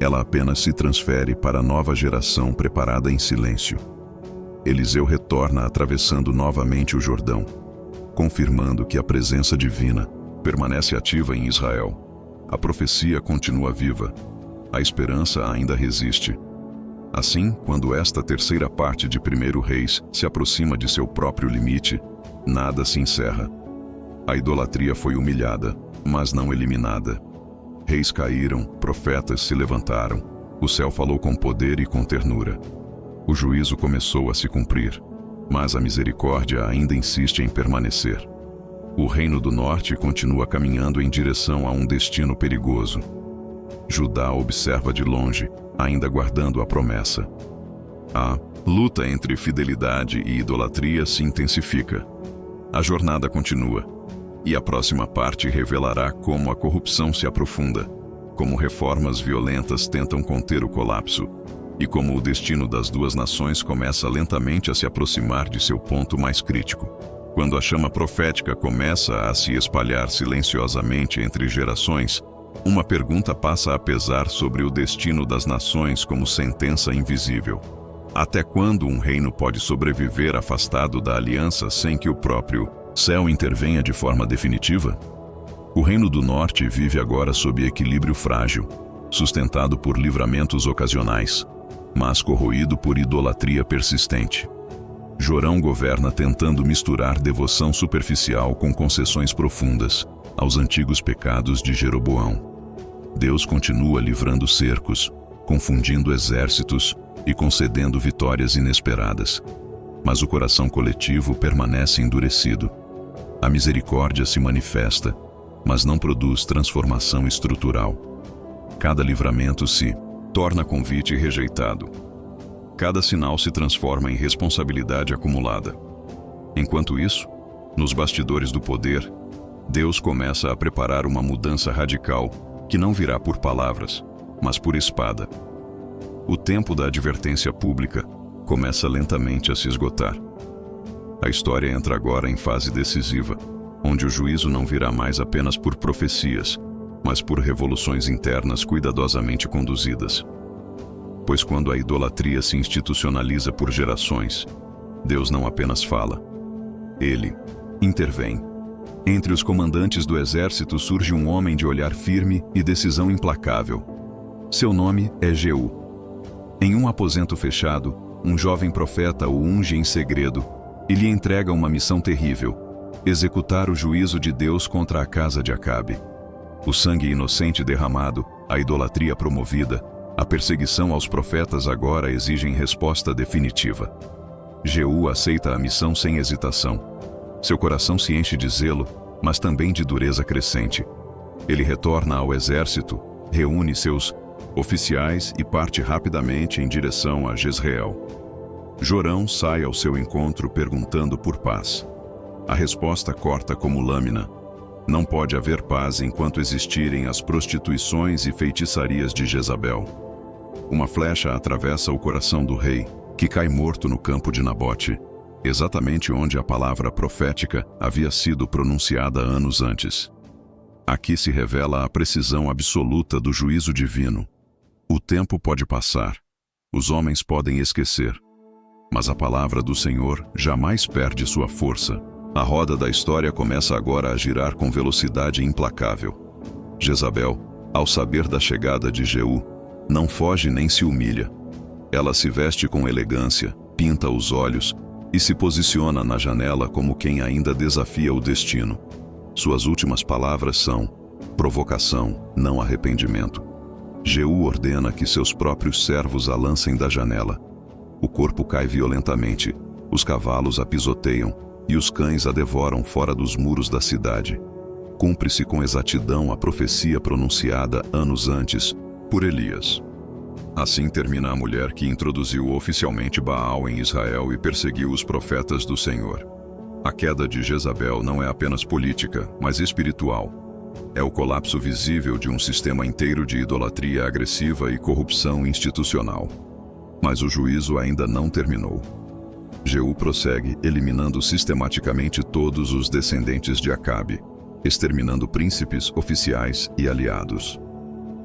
Ela apenas se transfere para a nova geração preparada em silêncio. Eliseu retorna atravessando novamente o Jordão, confirmando que a presença divina permanece ativa em Israel. A profecia continua viva. A esperança ainda resiste. Assim, quando esta terceira parte de 1 Reis se aproxima de seu próprio limite, nada se encerra. A idolatria foi humilhada, mas não eliminada. Reis caíram, profetas se levantaram. O céu falou com poder e com ternura. O juízo começou a se cumprir, mas a misericórdia ainda insiste em permanecer. O reino do norte continua caminhando em direção a um destino perigoso. Judá observa de longe, ainda guardando a promessa. A luta entre fidelidade e idolatria se intensifica. A jornada continua, e a próxima parte revelará como a corrupção se aprofunda, como reformas violentas tentam conter o colapso, e como o destino das 2 nações começa lentamente a se aproximar de seu ponto mais crítico. Quando a chama profética começa a se espalhar silenciosamente entre gerações, uma pergunta passa a pesar sobre o destino das nações como sentença invisível. Até quando um reino pode sobreviver afastado da aliança sem que o próprio céu intervenha de forma definitiva? O reino do norte vive agora sob equilíbrio frágil, sustentado por livramentos ocasionais, mas corroído por idolatria persistente. Jorão governa tentando misturar devoção superficial com concessões profundas aos antigos pecados de Jeroboão. Deus continua livrando cercos, confundindo exércitos e concedendo vitórias inesperadas. Mas o coração coletivo permanece endurecido. A misericórdia se manifesta, mas não produz transformação estrutural. Cada livramento se torna convite rejeitado. Cada sinal se transforma em responsabilidade acumulada. Enquanto isso, nos bastidores do poder, Deus começa a preparar uma mudança radical que não virá por palavras, mas por espada. O tempo da advertência pública começa lentamente a se esgotar. A história entra agora em fase decisiva, onde o juízo não virá mais apenas por profecias, mas por revoluções internas cuidadosamente conduzidas. Pois quando a idolatria se institucionaliza por gerações, Deus não apenas fala, Ele intervém. Entre os comandantes do exército surge um homem de olhar firme e decisão implacável. Seu nome é Jeú. Em um aposento fechado, um jovem profeta o unge em segredo e lhe entrega uma missão terrível: executar o juízo de Deus contra a casa de Acabe. O sangue inocente derramado, a idolatria promovida, a perseguição aos profetas agora exigem resposta definitiva. Jeú aceita a missão sem hesitação. Seu coração se enche de zelo, mas também de dureza crescente. Ele retorna ao exército, reúne seus oficiais e parte rapidamente em direção a Jezreel. Jorão sai ao seu encontro perguntando por paz. A resposta corta como lâmina: não pode haver paz enquanto existirem as prostituições e feitiçarias de Jezabel. Uma flecha atravessa o coração do rei, que cai morto no campo de Nabote, exatamente onde a palavra profética havia sido pronunciada anos antes. Aqui se revela a precisão absoluta do juízo divino. O tempo pode passar, os homens podem esquecer, mas a palavra do Senhor jamais perde sua força. A roda da história começa agora a girar com velocidade implacável. Jezabel, ao saber da chegada de Jeú, não foge nem se humilha. Ela se veste com elegância, pinta os olhos e se posiciona na janela como quem ainda desafia o destino. Suas últimas palavras são provocação, não arrependimento. Jeú ordena que seus próprios servos a lancem da janela. O corpo cai violentamente, os cavalos a pisoteiam e os cães a devoram fora dos muros da cidade. Cumpre-se com exatidão a profecia pronunciada anos antes por Elias. Assim termina a mulher que introduziu oficialmente Baal em Israel e perseguiu os profetas do Senhor. A queda de Jezabel não é apenas política, mas espiritual. É o colapso visível de um sistema inteiro de idolatria agressiva e corrupção institucional. Mas o juízo ainda não terminou. Jeú prossegue, eliminando sistematicamente todos os descendentes de Acabe, exterminando príncipes, oficiais e aliados.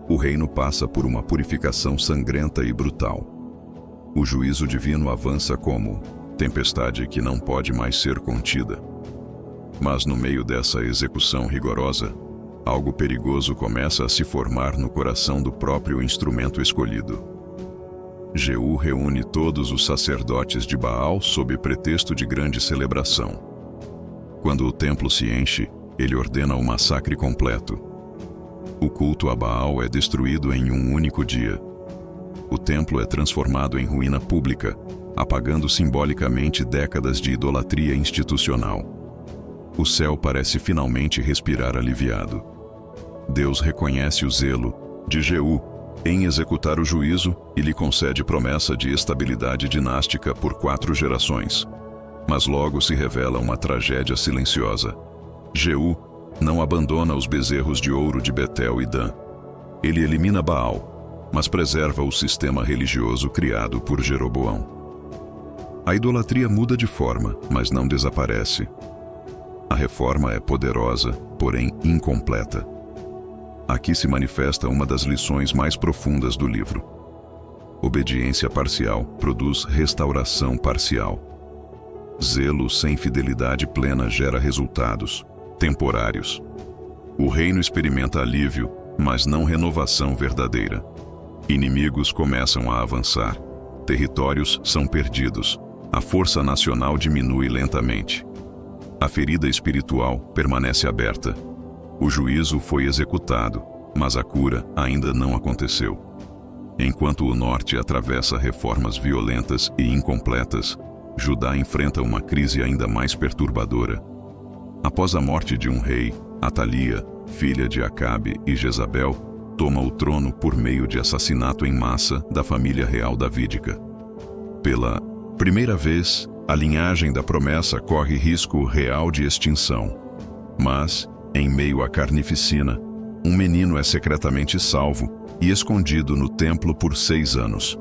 O reino passa por uma purificação sangrenta e brutal. O juízo divino avança como tempestade que não pode mais ser contida. Mas no meio dessa execução rigorosa, algo perigoso começa a se formar no coração do próprio instrumento escolhido. Jeú reúne todos os sacerdotes de Baal sob pretexto de grande celebração. Quando o templo se enche, ele ordena o massacre completo. O culto a Baal é destruído em um único dia. O templo é transformado em ruína pública, apagando simbolicamente décadas de idolatria institucional. O céu parece finalmente respirar aliviado. Deus reconhece o zelo de Jeú em executar o juízo e lhe concede promessa de estabilidade dinástica por 4 gerações. Mas logo se revela uma tragédia silenciosa. Jeú não abandona os bezerros de ouro de Betel e Dan. Ele elimina Baal, mas preserva o sistema religioso criado por Jeroboão. A idolatria muda de forma, mas não desaparece. A reforma é poderosa, porém incompleta. Aqui se manifesta uma das lições mais profundas do livro. Obediência parcial produz restauração parcial. Zelo sem fidelidade plena gera resultados temporários. O reino experimenta alívio, mas não renovação verdadeira. Inimigos começam a avançar. Territórios são perdidos. A força nacional diminui lentamente. A ferida espiritual permanece aberta. O juízo foi executado, mas a cura ainda não aconteceu. Enquanto o norte atravessa reformas violentas e incompletas, Judá enfrenta uma crise ainda mais perturbadora. Após a morte de um rei, Atalia, filha de Acabe e Jezabel, toma o trono por meio de assassinato em massa da família real davídica. Pela primeira vez, a linhagem da promessa corre risco real de extinção. Mas, em meio à carnificina, um menino é secretamente salvo e escondido no templo por 6 anos.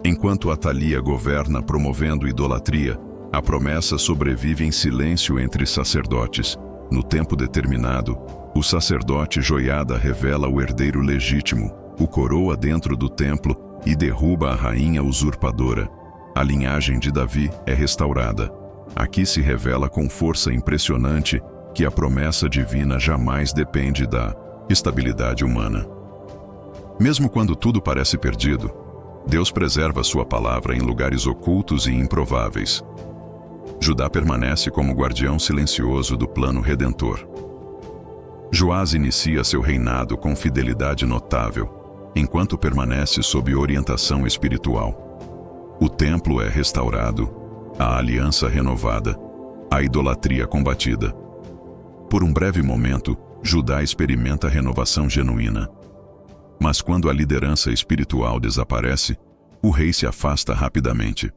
Enquanto Atalia governa promovendo idolatria, a promessa sobrevive em silêncio entre sacerdotes, No tempo determinado, o sacerdote Joiada revela o herdeiro legítimo, o coroa dentro do templo e derruba a rainha usurpadora. A linhagem de Davi é restaurada. Aqui se revela com força impressionante que a promessa divina jamais depende da estabilidade humana. Mesmo quando tudo parece perdido, Deus preserva sua palavra em lugares ocultos e improváveis. Judá permanece como guardião silencioso do plano redentor. Joás inicia seu reinado com fidelidade notável, enquanto permanece sob orientação espiritual. O templo é restaurado, a aliança renovada, a idolatria combatida. Por um breve momento, Judá experimenta renovação genuína. Mas quando a liderança espiritual desaparece, o rei se afasta rapidamente.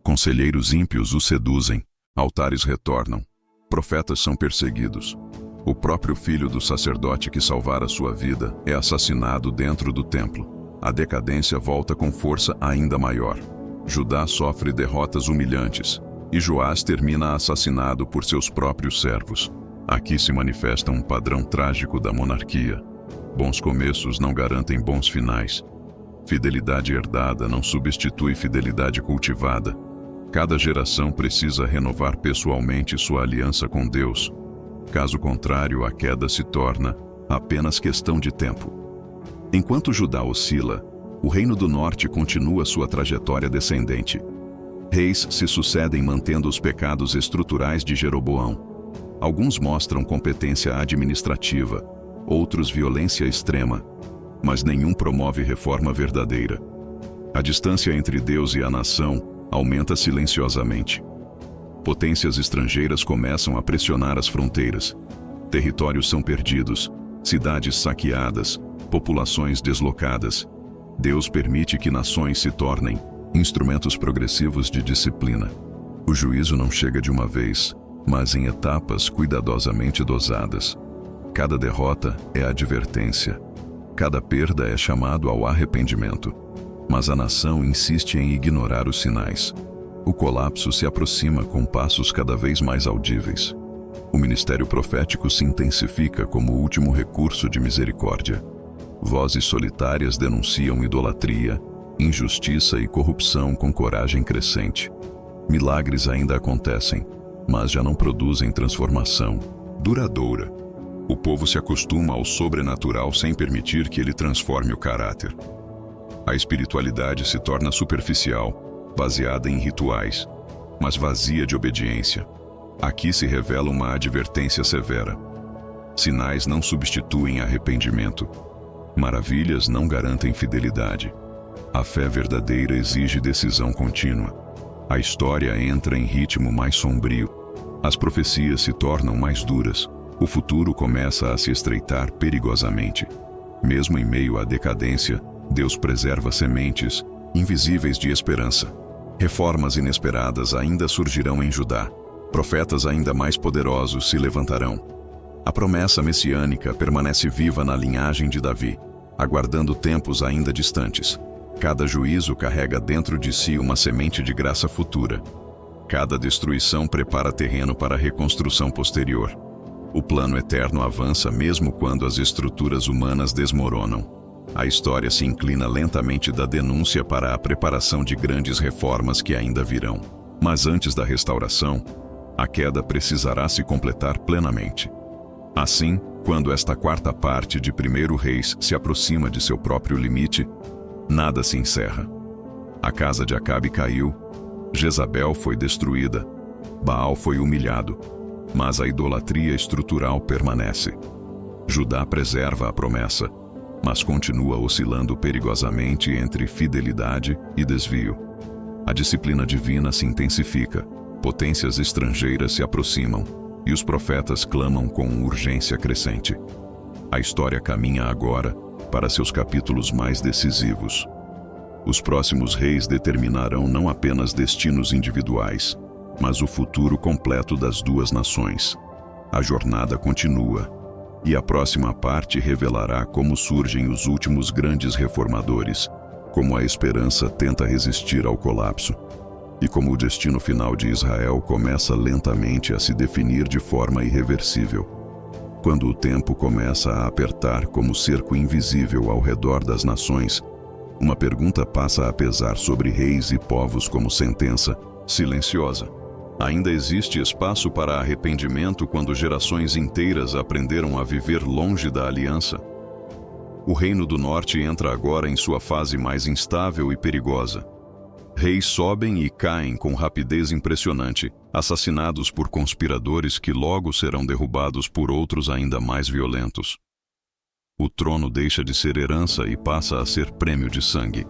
Conselheiros ímpios o seduzem, altares retornam, profetas são perseguidos. O próprio filho do sacerdote que salvara sua vida é assassinado dentro do templo. A decadência volta com força ainda maior. Judá sofre derrotas humilhantes, e Joás termina assassinado por seus próprios servos. Aqui se manifesta um padrão trágico da monarquia. Bons começos não garantem bons finais. Fidelidade herdada não substitui fidelidade cultivada. Cada geração precisa renovar pessoalmente sua aliança com Deus. Caso contrário, a queda se torna apenas questão de tempo. Enquanto Judá oscila, o Reino do Norte continua sua trajetória descendente. Reis se sucedem mantendo os pecados estruturais de Jeroboão. Alguns mostram competência administrativa, outros violência extrema, mas nenhum promove reforma verdadeira. A distância entre Deus e a nação aumenta silenciosamente. Potências estrangeiras começam a pressionar as fronteiras. Territórios são perdidos, cidades saqueadas, populações deslocadas. Deus permite que nações se tornem instrumentos progressivos de disciplina. O juízo não chega de uma vez, mas em etapas cuidadosamente dosadas. Cada derrota é advertência. Cada perda é chamado ao arrependimento. Mas a nação insiste em ignorar os sinais. O colapso se aproxima com passos cada vez mais audíveis. O ministério profético se intensifica como o último recurso de misericórdia. Vozes solitárias denunciam idolatria, injustiça e corrupção com coragem crescente. Milagres ainda acontecem, mas já não produzem transformação duradoura. O povo se acostuma ao sobrenatural sem permitir que ele transforme o caráter. A espiritualidade se torna superficial, baseada em rituais, mas vazia de obediência. Aqui se revela uma advertência severa. Sinais não substituem arrependimento. Maravilhas não garantem fidelidade. A fé verdadeira exige decisão contínua. A história entra em ritmo mais sombrio. As profecias se tornam mais duras. O futuro começa a se estreitar perigosamente. Mesmo em meio à decadência, Deus preserva sementes invisíveis de esperança. Reformas inesperadas ainda surgirão em Judá. Profetas ainda mais poderosos se levantarão. A promessa messiânica permanece viva na linhagem de Davi, aguardando tempos ainda distantes. Cada juízo carrega dentro de si uma semente de graça futura. Cada destruição prepara terreno para a reconstrução posterior. O plano eterno avança mesmo quando as estruturas humanas desmoronam. A história se inclina lentamente da denúncia para a preparação de grandes reformas que ainda virão. Mas antes da restauração, a queda precisará se completar plenamente. Assim, quando esta quarta parte de 1 Reis se aproxima de seu próprio limite, nada se encerra. A casa de Acabe caiu, Jezabel foi destruída, Baal foi humilhado, mas a idolatria estrutural permanece. Judá preserva a promessa, mas continua oscilando perigosamente entre fidelidade e desvio. A disciplina divina se intensifica, potências estrangeiras se aproximam, e os profetas clamam com urgência crescente. A história caminha agora para seus capítulos mais decisivos. Os próximos reis determinarão não apenas destinos individuais, mas o futuro completo das duas nações. A jornada continua, e a próxima parte revelará como surgem os últimos grandes reformadores, como a esperança tenta resistir ao colapso, e como o destino final de Israel começa lentamente a se definir de forma irreversível. Quando o tempo começa a apertar como cerco invisível ao redor das nações, uma pergunta passa a pesar sobre reis e povos como sentença silenciosa. Ainda existe espaço para arrependimento quando gerações inteiras aprenderam a viver longe da aliança? O Reino do Norte entra agora em sua fase mais instável e perigosa. Reis sobem e caem com rapidez impressionante, assassinados por conspiradores que logo serão derrubados por outros ainda mais violentos. O trono deixa de ser herança e passa a ser prêmio de sangue.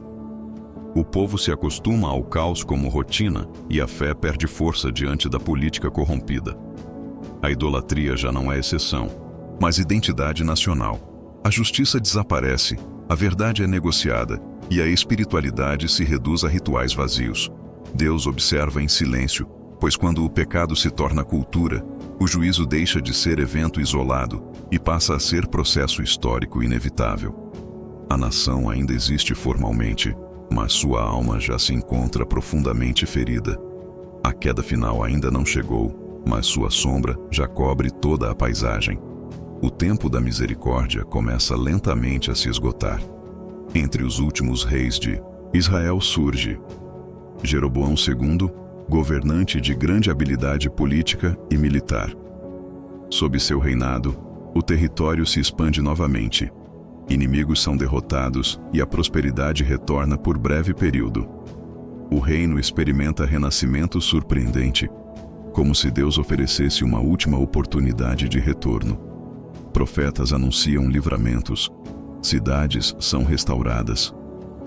O povo se acostuma ao caos como rotina e a fé perde força diante da política corrompida. A idolatria já não é exceção, mas identidade nacional. A justiça desaparece, a verdade é negociada e a espiritualidade se reduz a rituais vazios. Deus observa em silêncio, pois quando o pecado se torna cultura, o juízo deixa de ser evento isolado e passa a ser processo histórico inevitável. A nação ainda existe formalmente, mas sua alma já se encontra profundamente ferida. A queda final ainda não chegou, mas sua sombra já cobre toda a paisagem. O tempo da misericórdia começa lentamente a se esgotar. Entre os últimos reis de Israel surge Jeroboão II, governante de grande habilidade política e militar. Sob seu reinado, o território se expande novamente. Inimigos são derrotados e a prosperidade retorna por breve período. O reino experimenta renascimento surpreendente, como se Deus oferecesse uma última oportunidade de retorno. Profetas anunciam livramentos, cidades são restauradas,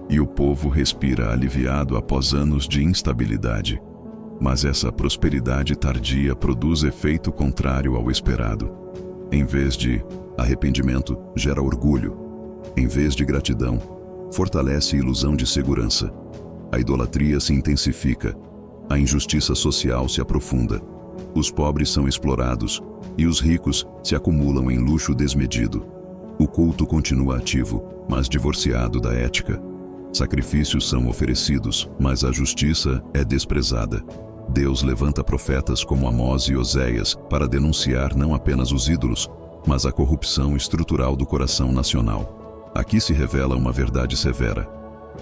e o povo respira aliviado após anos de instabilidade. Mas essa prosperidade tardia produz efeito contrário ao esperado. Em vez de arrependimento, gera orgulho. Em vez de gratidão, fortalece ilusão de segurança. A idolatria se intensifica, a injustiça social se aprofunda. Os pobres são explorados e os ricos se acumulam em luxo desmedido. O culto continua ativo, mas divorciado da ética. Sacrifícios são oferecidos, mas a justiça é desprezada. Deus levanta profetas como Amós e Oséias para denunciar não apenas os ídolos, mas a corrupção estrutural do coração nacional. Aqui se revela uma verdade severa.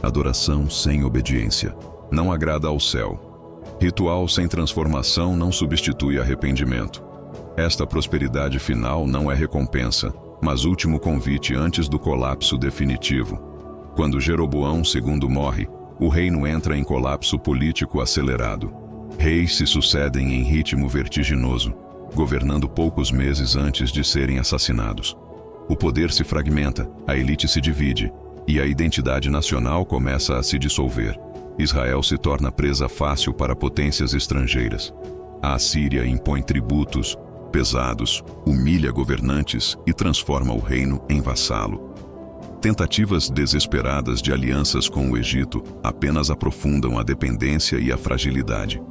Adoração sem obediência não agrada ao céu. Ritual sem transformação não substitui arrependimento. Esta prosperidade final não é recompensa, mas último convite antes do colapso definitivo. Quando Jeroboão II morre, o reino entra em colapso político acelerado. Reis se sucedem em ritmo vertiginoso, governando poucos meses antes de serem assassinados. O poder se fragmenta, a elite se divide, e a identidade nacional começa a se dissolver. Israel se torna presa fácil para potências estrangeiras. A Assíria impõe tributos pesados, humilha governantes e transforma o reino em vassalo. Tentativas desesperadas de alianças com o Egito apenas aprofundam a dependência e a fragilidade.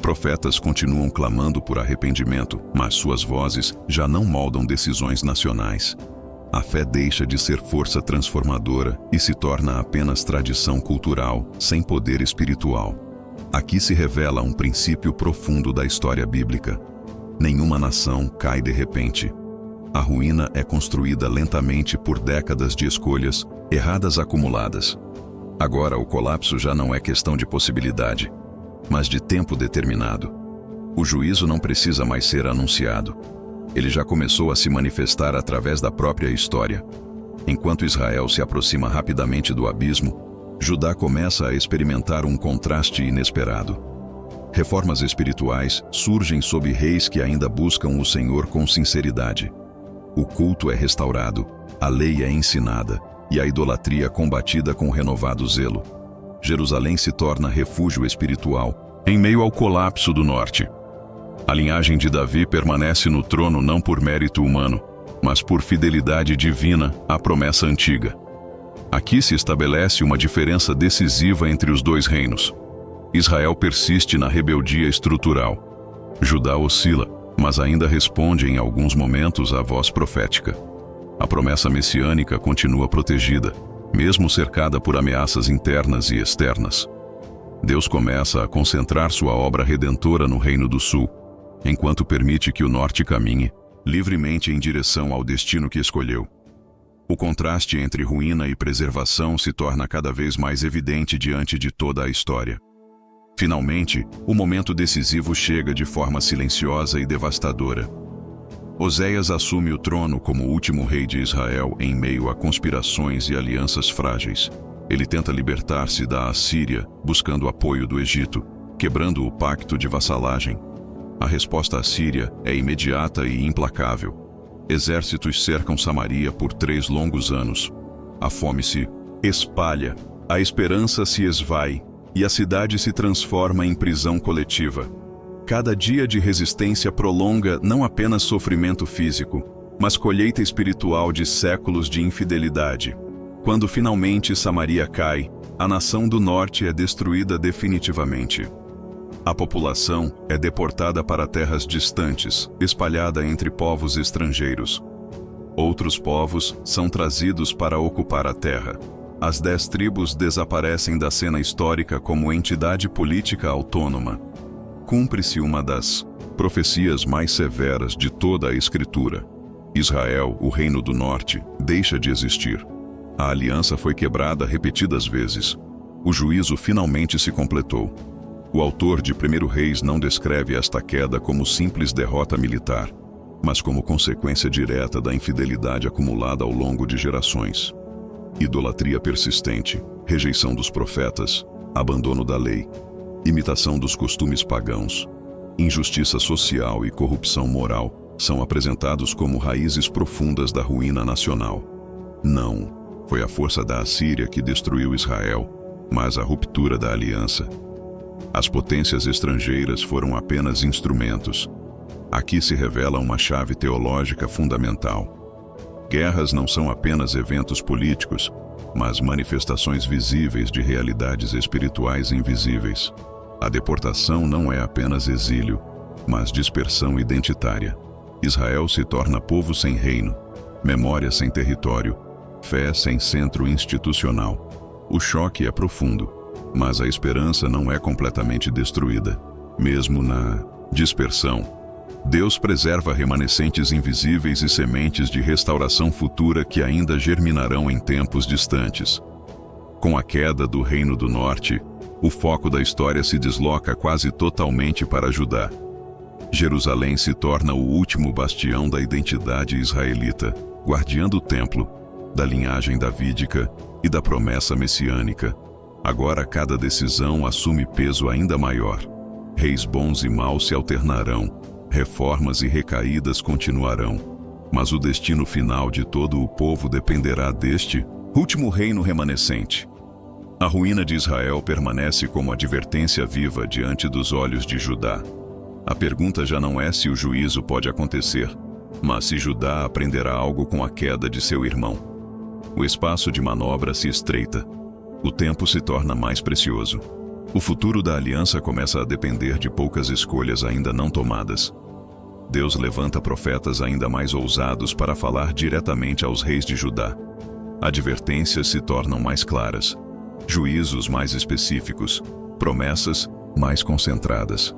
Profetas continuam clamando por arrependimento, mas suas vozes já não moldam decisões nacionais. A fé deixa de ser força transformadora e se torna apenas tradição cultural, sem poder espiritual. Aqui se revela um princípio profundo da história bíblica. Nenhuma nação cai de repente. A ruína é construída lentamente por décadas de escolhas erradas acumuladas. Agora o colapso já não é questão de possibilidade, mas de tempo determinado. O juízo não precisa mais ser anunciado. Ele já começou a se manifestar através da própria história. Enquanto Israel se aproxima rapidamente do abismo, Judá começa a experimentar um contraste inesperado. Reformas espirituais surgem sob reis que ainda buscam o Senhor com sinceridade. O culto é restaurado, a lei é ensinada e a idolatria combatida com renovado zelo. Jerusalém se torna refúgio espiritual em meio ao colapso do norte. A linhagem de Davi permanece no trono não por mérito humano, mas por fidelidade divina à promessa antiga. Aqui se estabelece uma diferença decisiva entre os dois reinos. Israel persiste na rebeldia estrutural. Judá oscila, mas ainda responde em alguns momentos à voz profética. A promessa messiânica continua protegida, mesmo cercada por ameaças internas e externas. Deus começa a concentrar sua obra redentora no Reino do Sul, enquanto permite que o Norte caminhe livremente em direção ao destino que escolheu. O contraste entre ruína e preservação se torna cada vez mais evidente diante de toda a história. Finalmente, o momento decisivo chega de forma silenciosa e devastadora. Oséias assume o trono como último rei de Israel em meio a conspirações e alianças frágeis. Ele tenta libertar-se da Assíria, buscando apoio do Egito, quebrando o pacto de vassalagem. A resposta assíria é imediata e implacável. Exércitos cercam Samaria por 3 longos anos. A fome se espalha, a esperança se esvai e a cidade se transforma em prisão coletiva. Cada dia de resistência prolonga não apenas sofrimento físico, mas colheita espiritual de séculos de infidelidade. Quando finalmente Samaria cai, a nação do norte é destruída definitivamente. A população é deportada para terras distantes, espalhada entre povos estrangeiros. Outros povos são trazidos para ocupar a terra. As 10 tribos desaparecem da cena histórica como entidade política autônoma. Cumpre-se uma das profecias mais severas de toda a Escritura. Israel, o Reino do Norte, deixa de existir. A aliança foi quebrada repetidas vezes. O juízo finalmente se completou. O autor de 1 Reis não descreve esta queda como simples derrota militar, mas como consequência direta da infidelidade acumulada ao longo de gerações. Idolatria persistente, rejeição dos profetas, abandono da lei, imitação dos costumes pagãos, injustiça social e corrupção moral são apresentados como raízes profundas da ruína nacional. Não foi a força da Assíria que destruiu Israel, mas a ruptura da aliança. As potências estrangeiras foram apenas instrumentos. Aqui se revela uma chave teológica fundamental. Guerras não são apenas eventos políticos, mas manifestações visíveis de realidades espirituais invisíveis. A deportação não é apenas exílio, mas dispersão identitária. Israel se torna povo sem reino, memória sem território, fé sem centro institucional. O choque é profundo, mas a esperança não é completamente destruída. Mesmo na dispersão, Deus preserva remanescentes invisíveis e sementes de restauração futura que ainda germinarão em tempos distantes. Com a queda do Reino do Norte, o foco da história se desloca quase totalmente para Judá. Jerusalém se torna o último bastião da identidade israelita, guardiã do templo, da linhagem davídica e da promessa messiânica. Agora cada decisão assume peso ainda maior. Reis bons e maus se alternarão, reformas e recaídas continuarão. Mas o destino final de todo o povo dependerá deste último reino remanescente. A ruína de Israel permanece como advertência viva diante dos olhos de Judá. A pergunta já não é se o juízo pode acontecer, mas se Judá aprenderá algo com a queda de seu irmão. O espaço de manobra se estreita. O tempo se torna mais precioso. O futuro da aliança começa a depender de poucas escolhas ainda não tomadas. Deus levanta profetas ainda mais ousados para falar diretamente aos reis de Judá. Advertências se tornam mais claras, juízos mais específicos, promessas mais concentradas.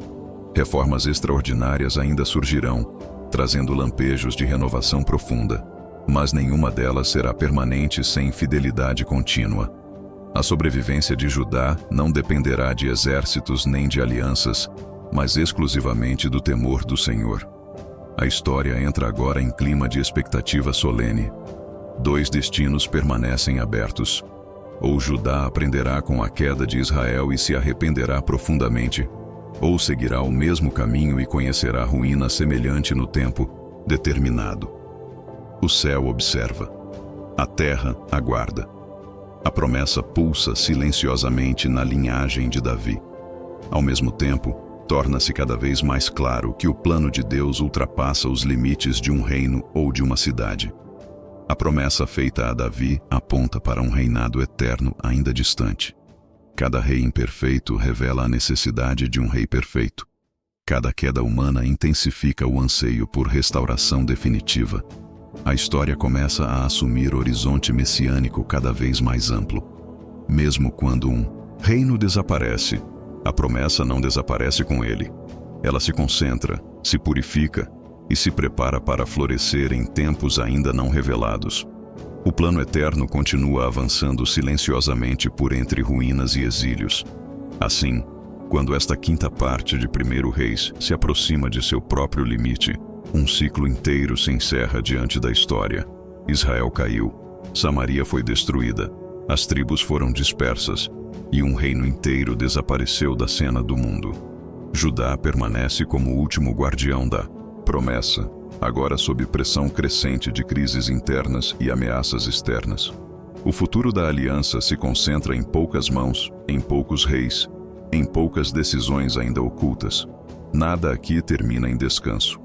Reformas extraordinárias ainda surgirão, trazendo lampejos de renovação profunda, mas nenhuma delas será permanente sem fidelidade contínua. A sobrevivência de Judá não dependerá de exércitos nem de alianças, mas exclusivamente do temor do Senhor. A história entra agora em clima de expectativa solene. 2 destinos permanecem abertos. Ou Judá aprenderá com a queda de Israel e se arrependerá profundamente, ou seguirá o mesmo caminho e conhecerá ruína semelhante no tempo determinado. O céu observa. A terra aguarda. A promessa pulsa silenciosamente na linhagem de Davi. Ao mesmo tempo, torna-se cada vez mais claro que o plano de Deus ultrapassa os limites de um reino ou de uma cidade. A promessa feita a Davi aponta para um reinado eterno ainda distante. Cada rei imperfeito revela a necessidade de um rei perfeito. Cada queda humana intensifica o anseio por restauração definitiva. A história começa a assumir horizonte messiânico cada vez mais amplo. Mesmo quando um reino desaparece, A promessa não desaparece com ele. Ela se concentra, se purifica e se prepara para florescer em tempos ainda não revelados. O plano eterno continua avançando silenciosamente por entre ruínas e exílios. Assim, quando esta quinta parte de 1 Reis se aproxima de seu próprio limite, um ciclo inteiro se encerra diante da história. Israel caiu, Samaria foi destruída, as tribos foram dispersas e um reino inteiro desapareceu da cena do mundo. Judá permanece como o último guardião da promessa, agora sob pressão crescente de crises internas e ameaças externas. O futuro da aliança se concentra em poucas mãos, em poucos reis, em poucas decisões ainda ocultas. Nada aqui termina em descanso.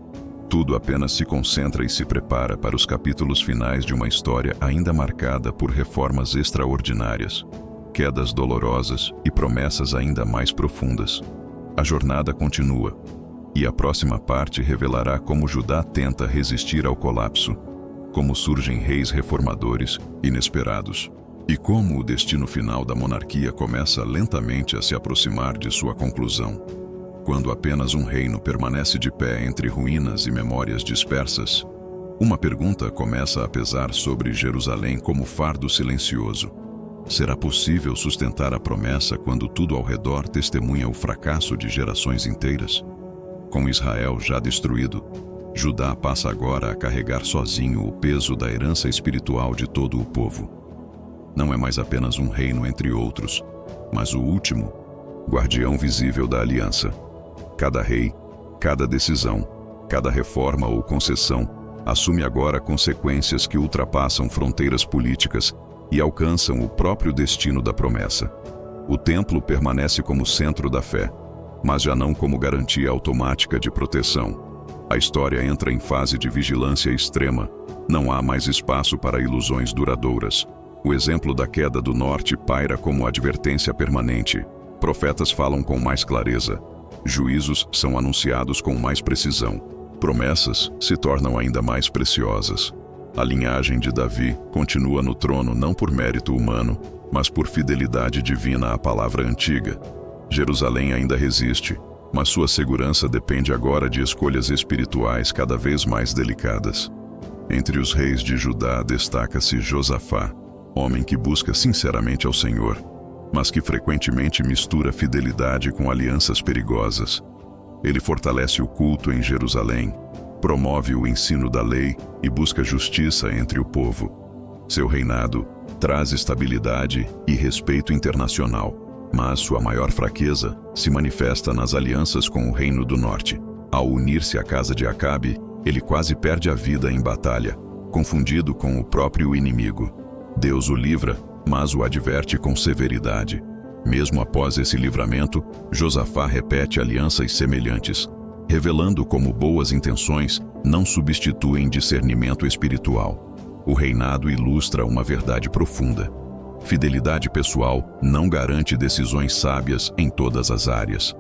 Tudo apenas se concentra e se prepara para os capítulos finais de uma história ainda marcada por reformas extraordinárias, quedas dolorosas e promessas ainda mais profundas. A jornada continua, e a próxima parte revelará como Judá tenta resistir ao colapso, como surgem reis reformadores inesperados, e como o destino final da monarquia começa lentamente a se aproximar de sua conclusão. Quando apenas um reino permanece de pé entre ruínas e memórias dispersas, uma pergunta começa a pesar sobre Jerusalém como fardo silencioso. Será possível sustentar a promessa quando tudo ao redor testemunha o fracasso de gerações inteiras? Com Israel já destruído, Judá passa agora a carregar sozinho o peso da herança espiritual de todo o povo. Não é mais apenas um reino entre outros, mas o último, guardião visível da aliança. Cada rei, cada decisão, cada reforma ou concessão assume agora consequências que ultrapassam fronteiras políticas e alcançam o próprio destino da promessa. O templo permanece como centro da fé, mas já não como garantia automática de proteção. A história entra em fase de vigilância extrema. Não há mais espaço para ilusões duradouras. O exemplo da queda do norte paira como advertência permanente. Profetas falam com mais clareza. Juízos são anunciados com mais precisão. Promessas se tornam ainda mais preciosas. A linhagem de Davi continua no trono não por mérito humano, mas por fidelidade divina à palavra antiga. Jerusalém ainda resiste, mas sua segurança depende agora de escolhas espirituais cada vez mais delicadas. Entre os reis de Judá destaca-se Josafá, homem que busca sinceramente ao Senhor, mas que frequentemente mistura fidelidade com alianças perigosas. Ele fortalece o culto em Jerusalém, promove o ensino da lei e busca justiça entre o povo. Seu reinado traz estabilidade e respeito internacional, mas sua maior fraqueza se manifesta nas alianças com o Reino do Norte. Ao unir-se à casa de Acabe, ele quase perde a vida em batalha, confundido com o próprio inimigo. Deus o livra, mas o adverte com severidade. Mesmo após esse livramento, Josafá repete alianças semelhantes, revelando como boas intenções não substituem discernimento espiritual. O reinado ilustra uma verdade profunda. Fidelidade pessoal não garante decisões sábias em todas as áreas.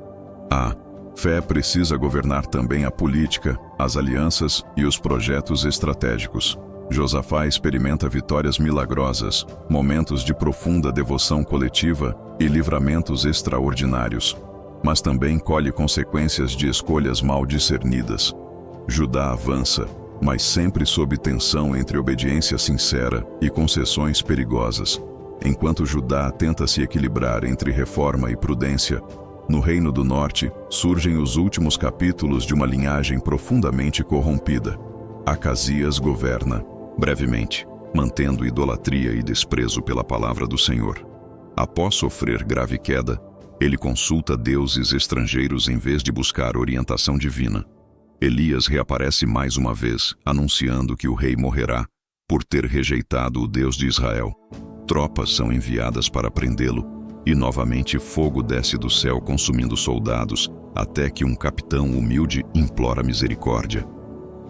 A fé precisa governar também a política, as alianças e os projetos estratégicos. Josafá experimenta vitórias milagrosas, momentos de profunda devoção coletiva e livramentos extraordinários, mas também colhe consequências de escolhas mal discernidas. Judá avança, mas sempre sob tensão entre obediência sincera e concessões perigosas. Enquanto Judá tenta se equilibrar entre reforma e prudência, no Reino do Norte surgem os últimos capítulos de uma linhagem profundamente corrompida. Acasias governa, brevemente, mantendo idolatria e desprezo pela palavra do Senhor. Após sofrer grave queda, ele consulta deuses estrangeiros em vez de buscar orientação divina. Elias reaparece mais uma vez, anunciando que o rei morrerá por ter rejeitado o Deus de Israel. Tropas são enviadas para prendê-lo, e novamente fogo desce do céu consumindo soldados, até que um capitão humilde implora misericórdia.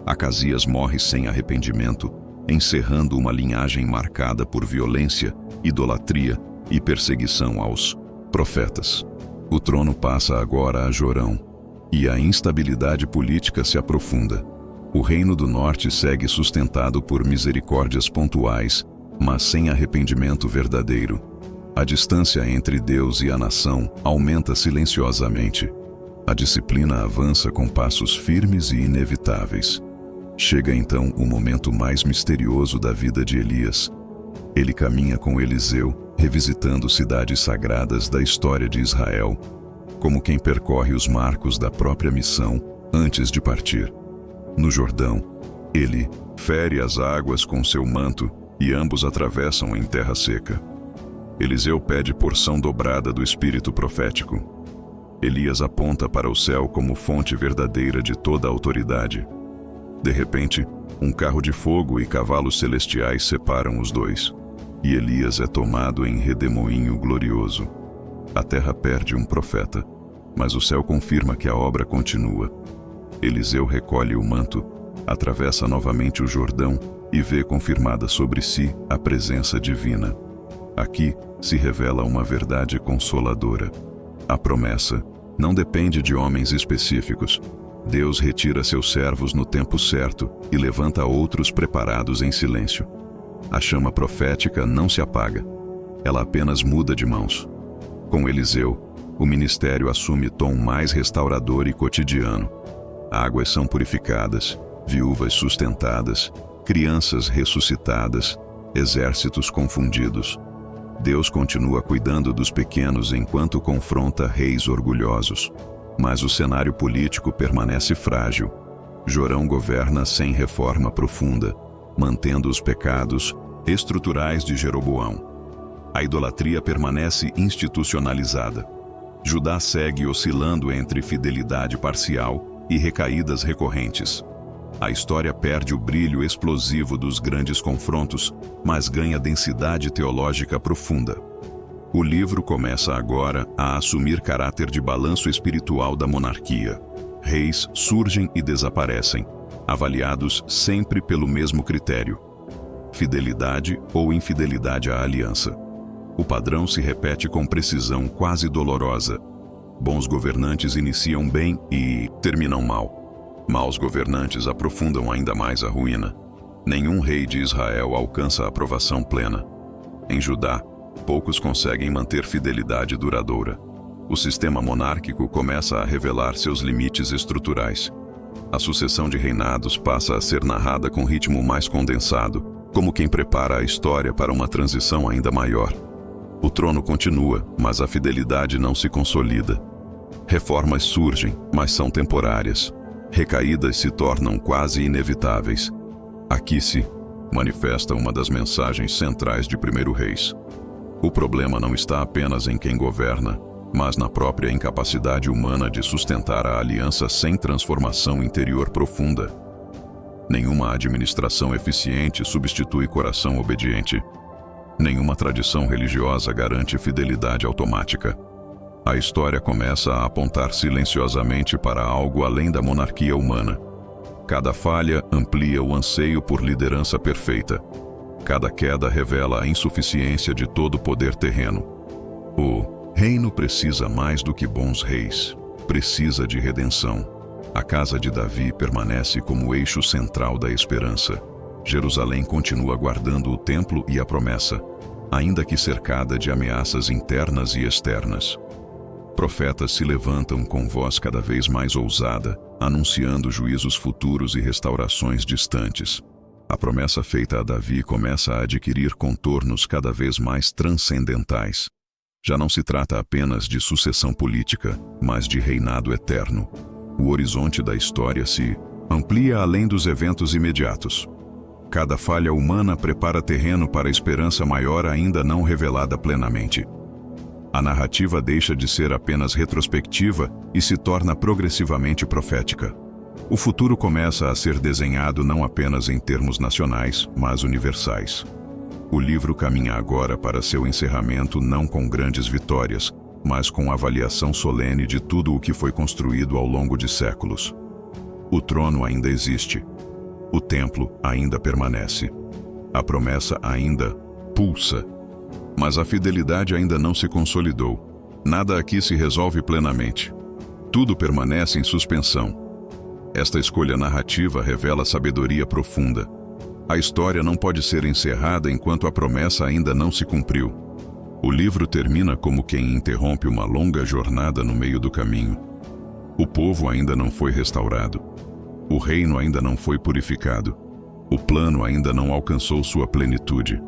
Acasias morre sem arrependimento, encerrando uma linhagem marcada por violência, idolatria e perseguição aos profetas. O trono passa agora a Jorão, e a instabilidade política se aprofunda. O Reino do Norte segue sustentado por misericórdias pontuais, mas sem arrependimento verdadeiro. A distância entre Deus e a nação aumenta silenciosamente. A disciplina avança com passos firmes e inevitáveis. Chega então o momento mais misterioso da vida de Elias. Ele caminha com Eliseu, revisitando cidades sagradas da história de Israel, como quem percorre os marcos da própria missão antes de partir. No Jordão, ele fere as águas com seu manto e ambos atravessam em terra seca. Eliseu pede porção dobrada do espírito profético. Elias aponta para o céu como fonte verdadeira de toda a autoridade. De repente, um carro de fogo e cavalos celestiais separam os dois, e Elias é tomado em redemoinho glorioso. A terra perde um profeta, mas o céu confirma que a obra continua. Eliseu recolhe o manto, atravessa novamente o Jordão e vê confirmada sobre si a presença divina. Aqui se revela uma verdade consoladora. A promessa não depende de homens específicos. Deus retira seus servos no tempo certo e levanta outros preparados em silêncio. A chama profética não se apaga. Ela apenas muda de mãos. Com Eliseu, o ministério assume tom mais restaurador e cotidiano. Águas são purificadas, viúvas sustentadas, crianças ressuscitadas, exércitos confundidos. Deus continua cuidando dos pequenos enquanto confronta reis orgulhosos. Mas o cenário político permanece frágil. Jorão governa sem reforma profunda, mantendo os pecados estruturais de Jeroboão. A idolatria permanece institucionalizada. Judá segue oscilando entre fidelidade parcial e recaídas recorrentes. A história perde o brilho explosivo dos grandes confrontos, mas ganha densidade teológica profunda. O livro começa agora a assumir caráter de balanço espiritual da monarquia. Reis surgem e desaparecem, avaliados sempre pelo mesmo critério: fidelidade ou infidelidade à aliança. O padrão se repete com precisão quase dolorosa. Bons governantes iniciam bem e terminam mal. Maus governantes aprofundam ainda mais a ruína. Nenhum rei de Israel alcança a aprovação plena. Em Judá, poucos conseguem manter fidelidade duradoura. O sistema monárquico começa a revelar seus limites estruturais. A sucessão de reinados passa a ser narrada com ritmo mais condensado, como quem prepara a história para uma transição ainda maior. O trono continua, mas a fidelidade não se consolida. Reformas surgem, mas são temporárias. Recaídas se tornam quase inevitáveis. Aqui se manifesta uma das mensagens centrais de 1 Reis. O problema não está apenas em quem governa, mas na própria incapacidade humana de sustentar a aliança sem transformação interior profunda. Nenhuma administração eficiente substitui coração obediente. Nenhuma tradição religiosa garante fidelidade automática. A história começa a apontar silenciosamente para algo além da monarquia humana. Cada falha amplia o anseio por liderança perfeita. Cada queda revela a insuficiência de todo o poder terreno. O reino precisa mais do que bons reis. Precisa de redenção. A casa de Davi permanece como eixo central da esperança. Jerusalém continua guardando o templo e a promessa, ainda que cercada de ameaças internas e externas. Profetas se levantam com voz cada vez mais ousada, anunciando juízos futuros e restaurações distantes. A promessa feita a Davi começa a adquirir contornos cada vez mais transcendentais. Já não se trata apenas de sucessão política, mas de reinado eterno. O horizonte da história se amplia além dos eventos imediatos. Cada falha humana prepara terreno para a esperança maior ainda não revelada plenamente. A narrativa deixa de ser apenas retrospectiva e se torna progressivamente profética. O futuro começa a ser desenhado não apenas em termos nacionais, mas universais. O livro caminha agora para seu encerramento não com grandes vitórias, mas com avaliação solene de tudo o que foi construído ao longo de séculos. O trono ainda existe. O templo ainda permanece. A promessa ainda pulsa. Mas a fidelidade ainda não se consolidou. Nada aqui se resolve plenamente. Tudo permanece em suspensão. Esta escolha narrativa revela sabedoria profunda. A história não pode ser encerrada enquanto a promessa ainda não se cumpriu. O livro termina como quem interrompe uma longa jornada no meio do caminho. O povo ainda não foi restaurado. O reino ainda não foi purificado. O plano ainda não alcançou sua plenitude.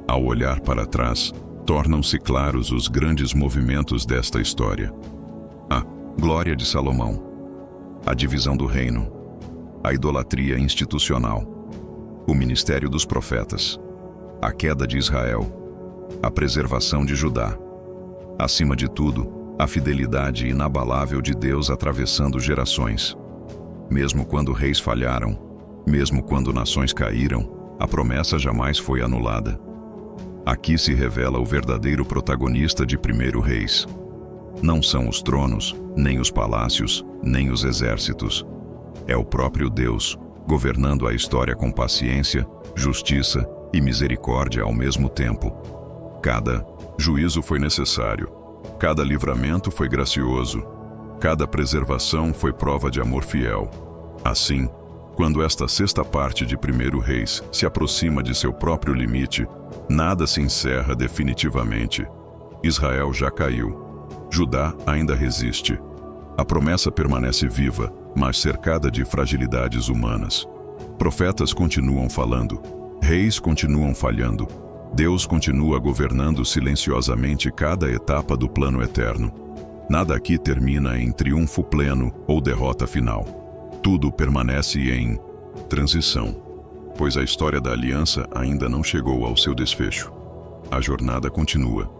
Ao olhar para trás, tornam-se claros os grandes movimentos desta história. A glória de Salomão, a divisão do reino, a idolatria institucional, o ministério dos profetas, a queda de Israel, a preservação de Judá. Acima de tudo, a fidelidade inabalável de Deus atravessando gerações. Mesmo quando reis falharam, mesmo quando nações caíram, a promessa jamais foi anulada. Aqui se revela o verdadeiro protagonista de 1 Reis. Não são os tronos, nem os palácios, nem os exércitos. É o próprio Deus, governando a história com paciência, justiça e misericórdia ao mesmo tempo. Cada juízo foi necessário, cada livramento foi gracioso, cada preservação foi prova de amor fiel. Assim, quando esta sexta parte de 1 Reis se aproxima de seu próprio limite, nada se encerra definitivamente. Israel já caiu. Judá ainda resiste. A promessa permanece viva, mas cercada de fragilidades humanas. Profetas continuam falando. Reis continuam falhando. Deus continua governando silenciosamente cada etapa do plano eterno. Nada aqui termina em triunfo pleno ou derrota final. Tudo permanece em transição, pois a história da aliança ainda não chegou ao seu desfecho. A jornada continua.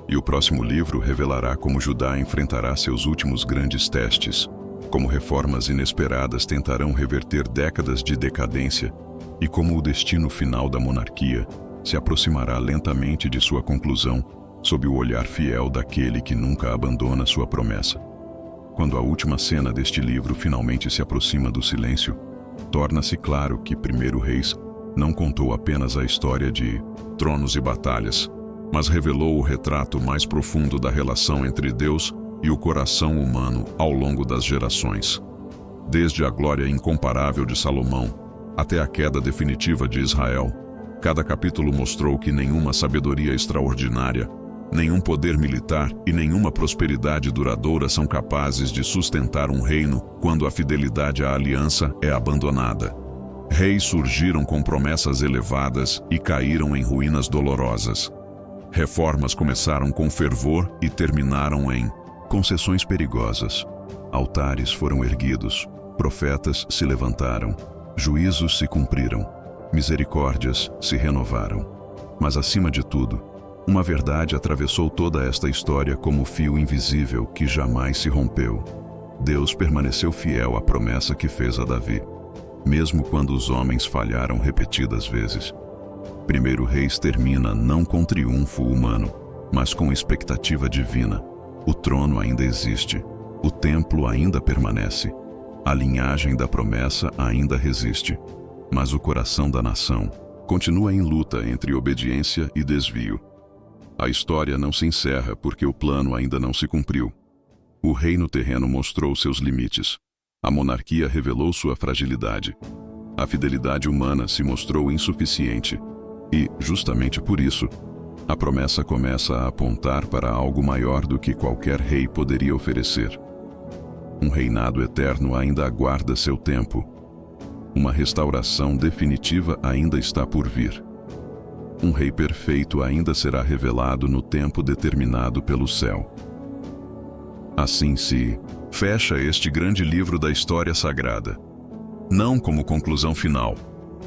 E o próximo livro revelará como Judá enfrentará seus últimos grandes testes, como reformas inesperadas tentarão reverter décadas de decadência e como o destino final da monarquia se aproximará lentamente de sua conclusão sob o olhar fiel daquele que nunca abandona sua promessa. Quando a última cena deste livro finalmente se aproxima do silêncio, torna-se claro que 1 Reis não contou apenas a história de tronos e batalhas, mas revelou o retrato mais profundo da relação entre Deus e o coração humano ao longo das gerações. Desde a glória incomparável de Salomão até a queda definitiva de Israel, cada capítulo mostrou que nenhuma sabedoria extraordinária, nenhum poder militar e nenhuma prosperidade duradoura são capazes de sustentar um reino quando a fidelidade à aliança é abandonada. Reis surgiram com promessas elevadas e caíram em ruínas dolorosas. Reformas começaram com fervor e terminaram em concessões perigosas. Altares foram erguidos, profetas se levantaram, juízos se cumpriram, misericórdias se renovaram. Mas acima de tudo, uma verdade atravessou toda esta história como fio invisível que jamais se rompeu. Deus permaneceu fiel à promessa que fez a Davi, mesmo quando os homens falharam repetidas vezes. 1 Reis termina não com triunfo humano, mas com expectativa divina. O trono ainda existe, o templo ainda permanece, a linhagem da promessa ainda resiste, mas o coração da nação continua em luta entre obediência e desvio. A história não se encerra porque o plano ainda não se cumpriu. O reino terreno mostrou seus limites. A monarquia revelou sua fragilidade. A fidelidade humana se mostrou insuficiente. E, justamente por isso, a promessa começa a apontar para algo maior do que qualquer rei poderia oferecer. Um reinado eterno ainda aguarda seu tempo. Uma restauração definitiva ainda está por vir. Um rei perfeito ainda será revelado no tempo determinado pelo céu. Assim se fecha este grande livro da história sagrada, não como conclusão final,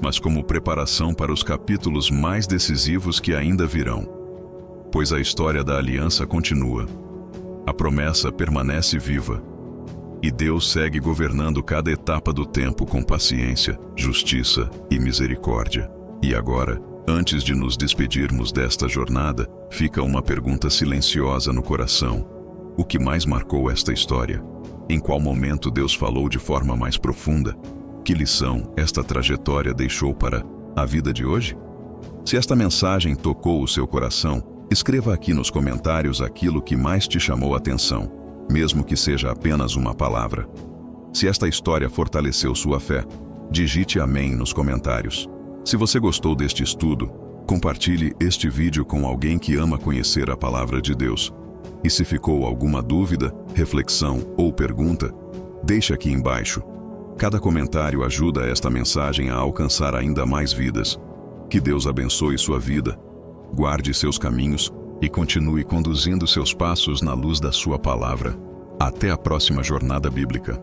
mas como preparação para os capítulos mais decisivos que ainda virão. Pois a história da aliança continua. A promessa permanece viva. E Deus segue governando cada etapa do tempo com paciência, justiça e misericórdia. E agora, antes de nos despedirmos desta jornada, fica uma pergunta silenciosa no coração. O que mais marcou esta história? Em qual momento Deus falou de forma mais profunda? Que lição esta trajetória deixou para a vida de hoje? Se esta mensagem tocou o seu coração, escreva aqui nos comentários aquilo que mais te chamou a atenção, mesmo que seja apenas uma palavra. Se esta história fortaleceu sua fé, digite amém nos comentários. Se você gostou deste estudo, Compartilhe este vídeo com alguém que ama conhecer a palavra de Deus. E se ficou alguma dúvida, reflexão ou pergunta, deixe aqui embaixo. Cada comentário ajuda esta mensagem a alcançar ainda mais vidas. Que Deus abençoe sua vida, guarde seus caminhos e continue conduzindo seus passos na luz da sua palavra. Até a próxima jornada bíblica.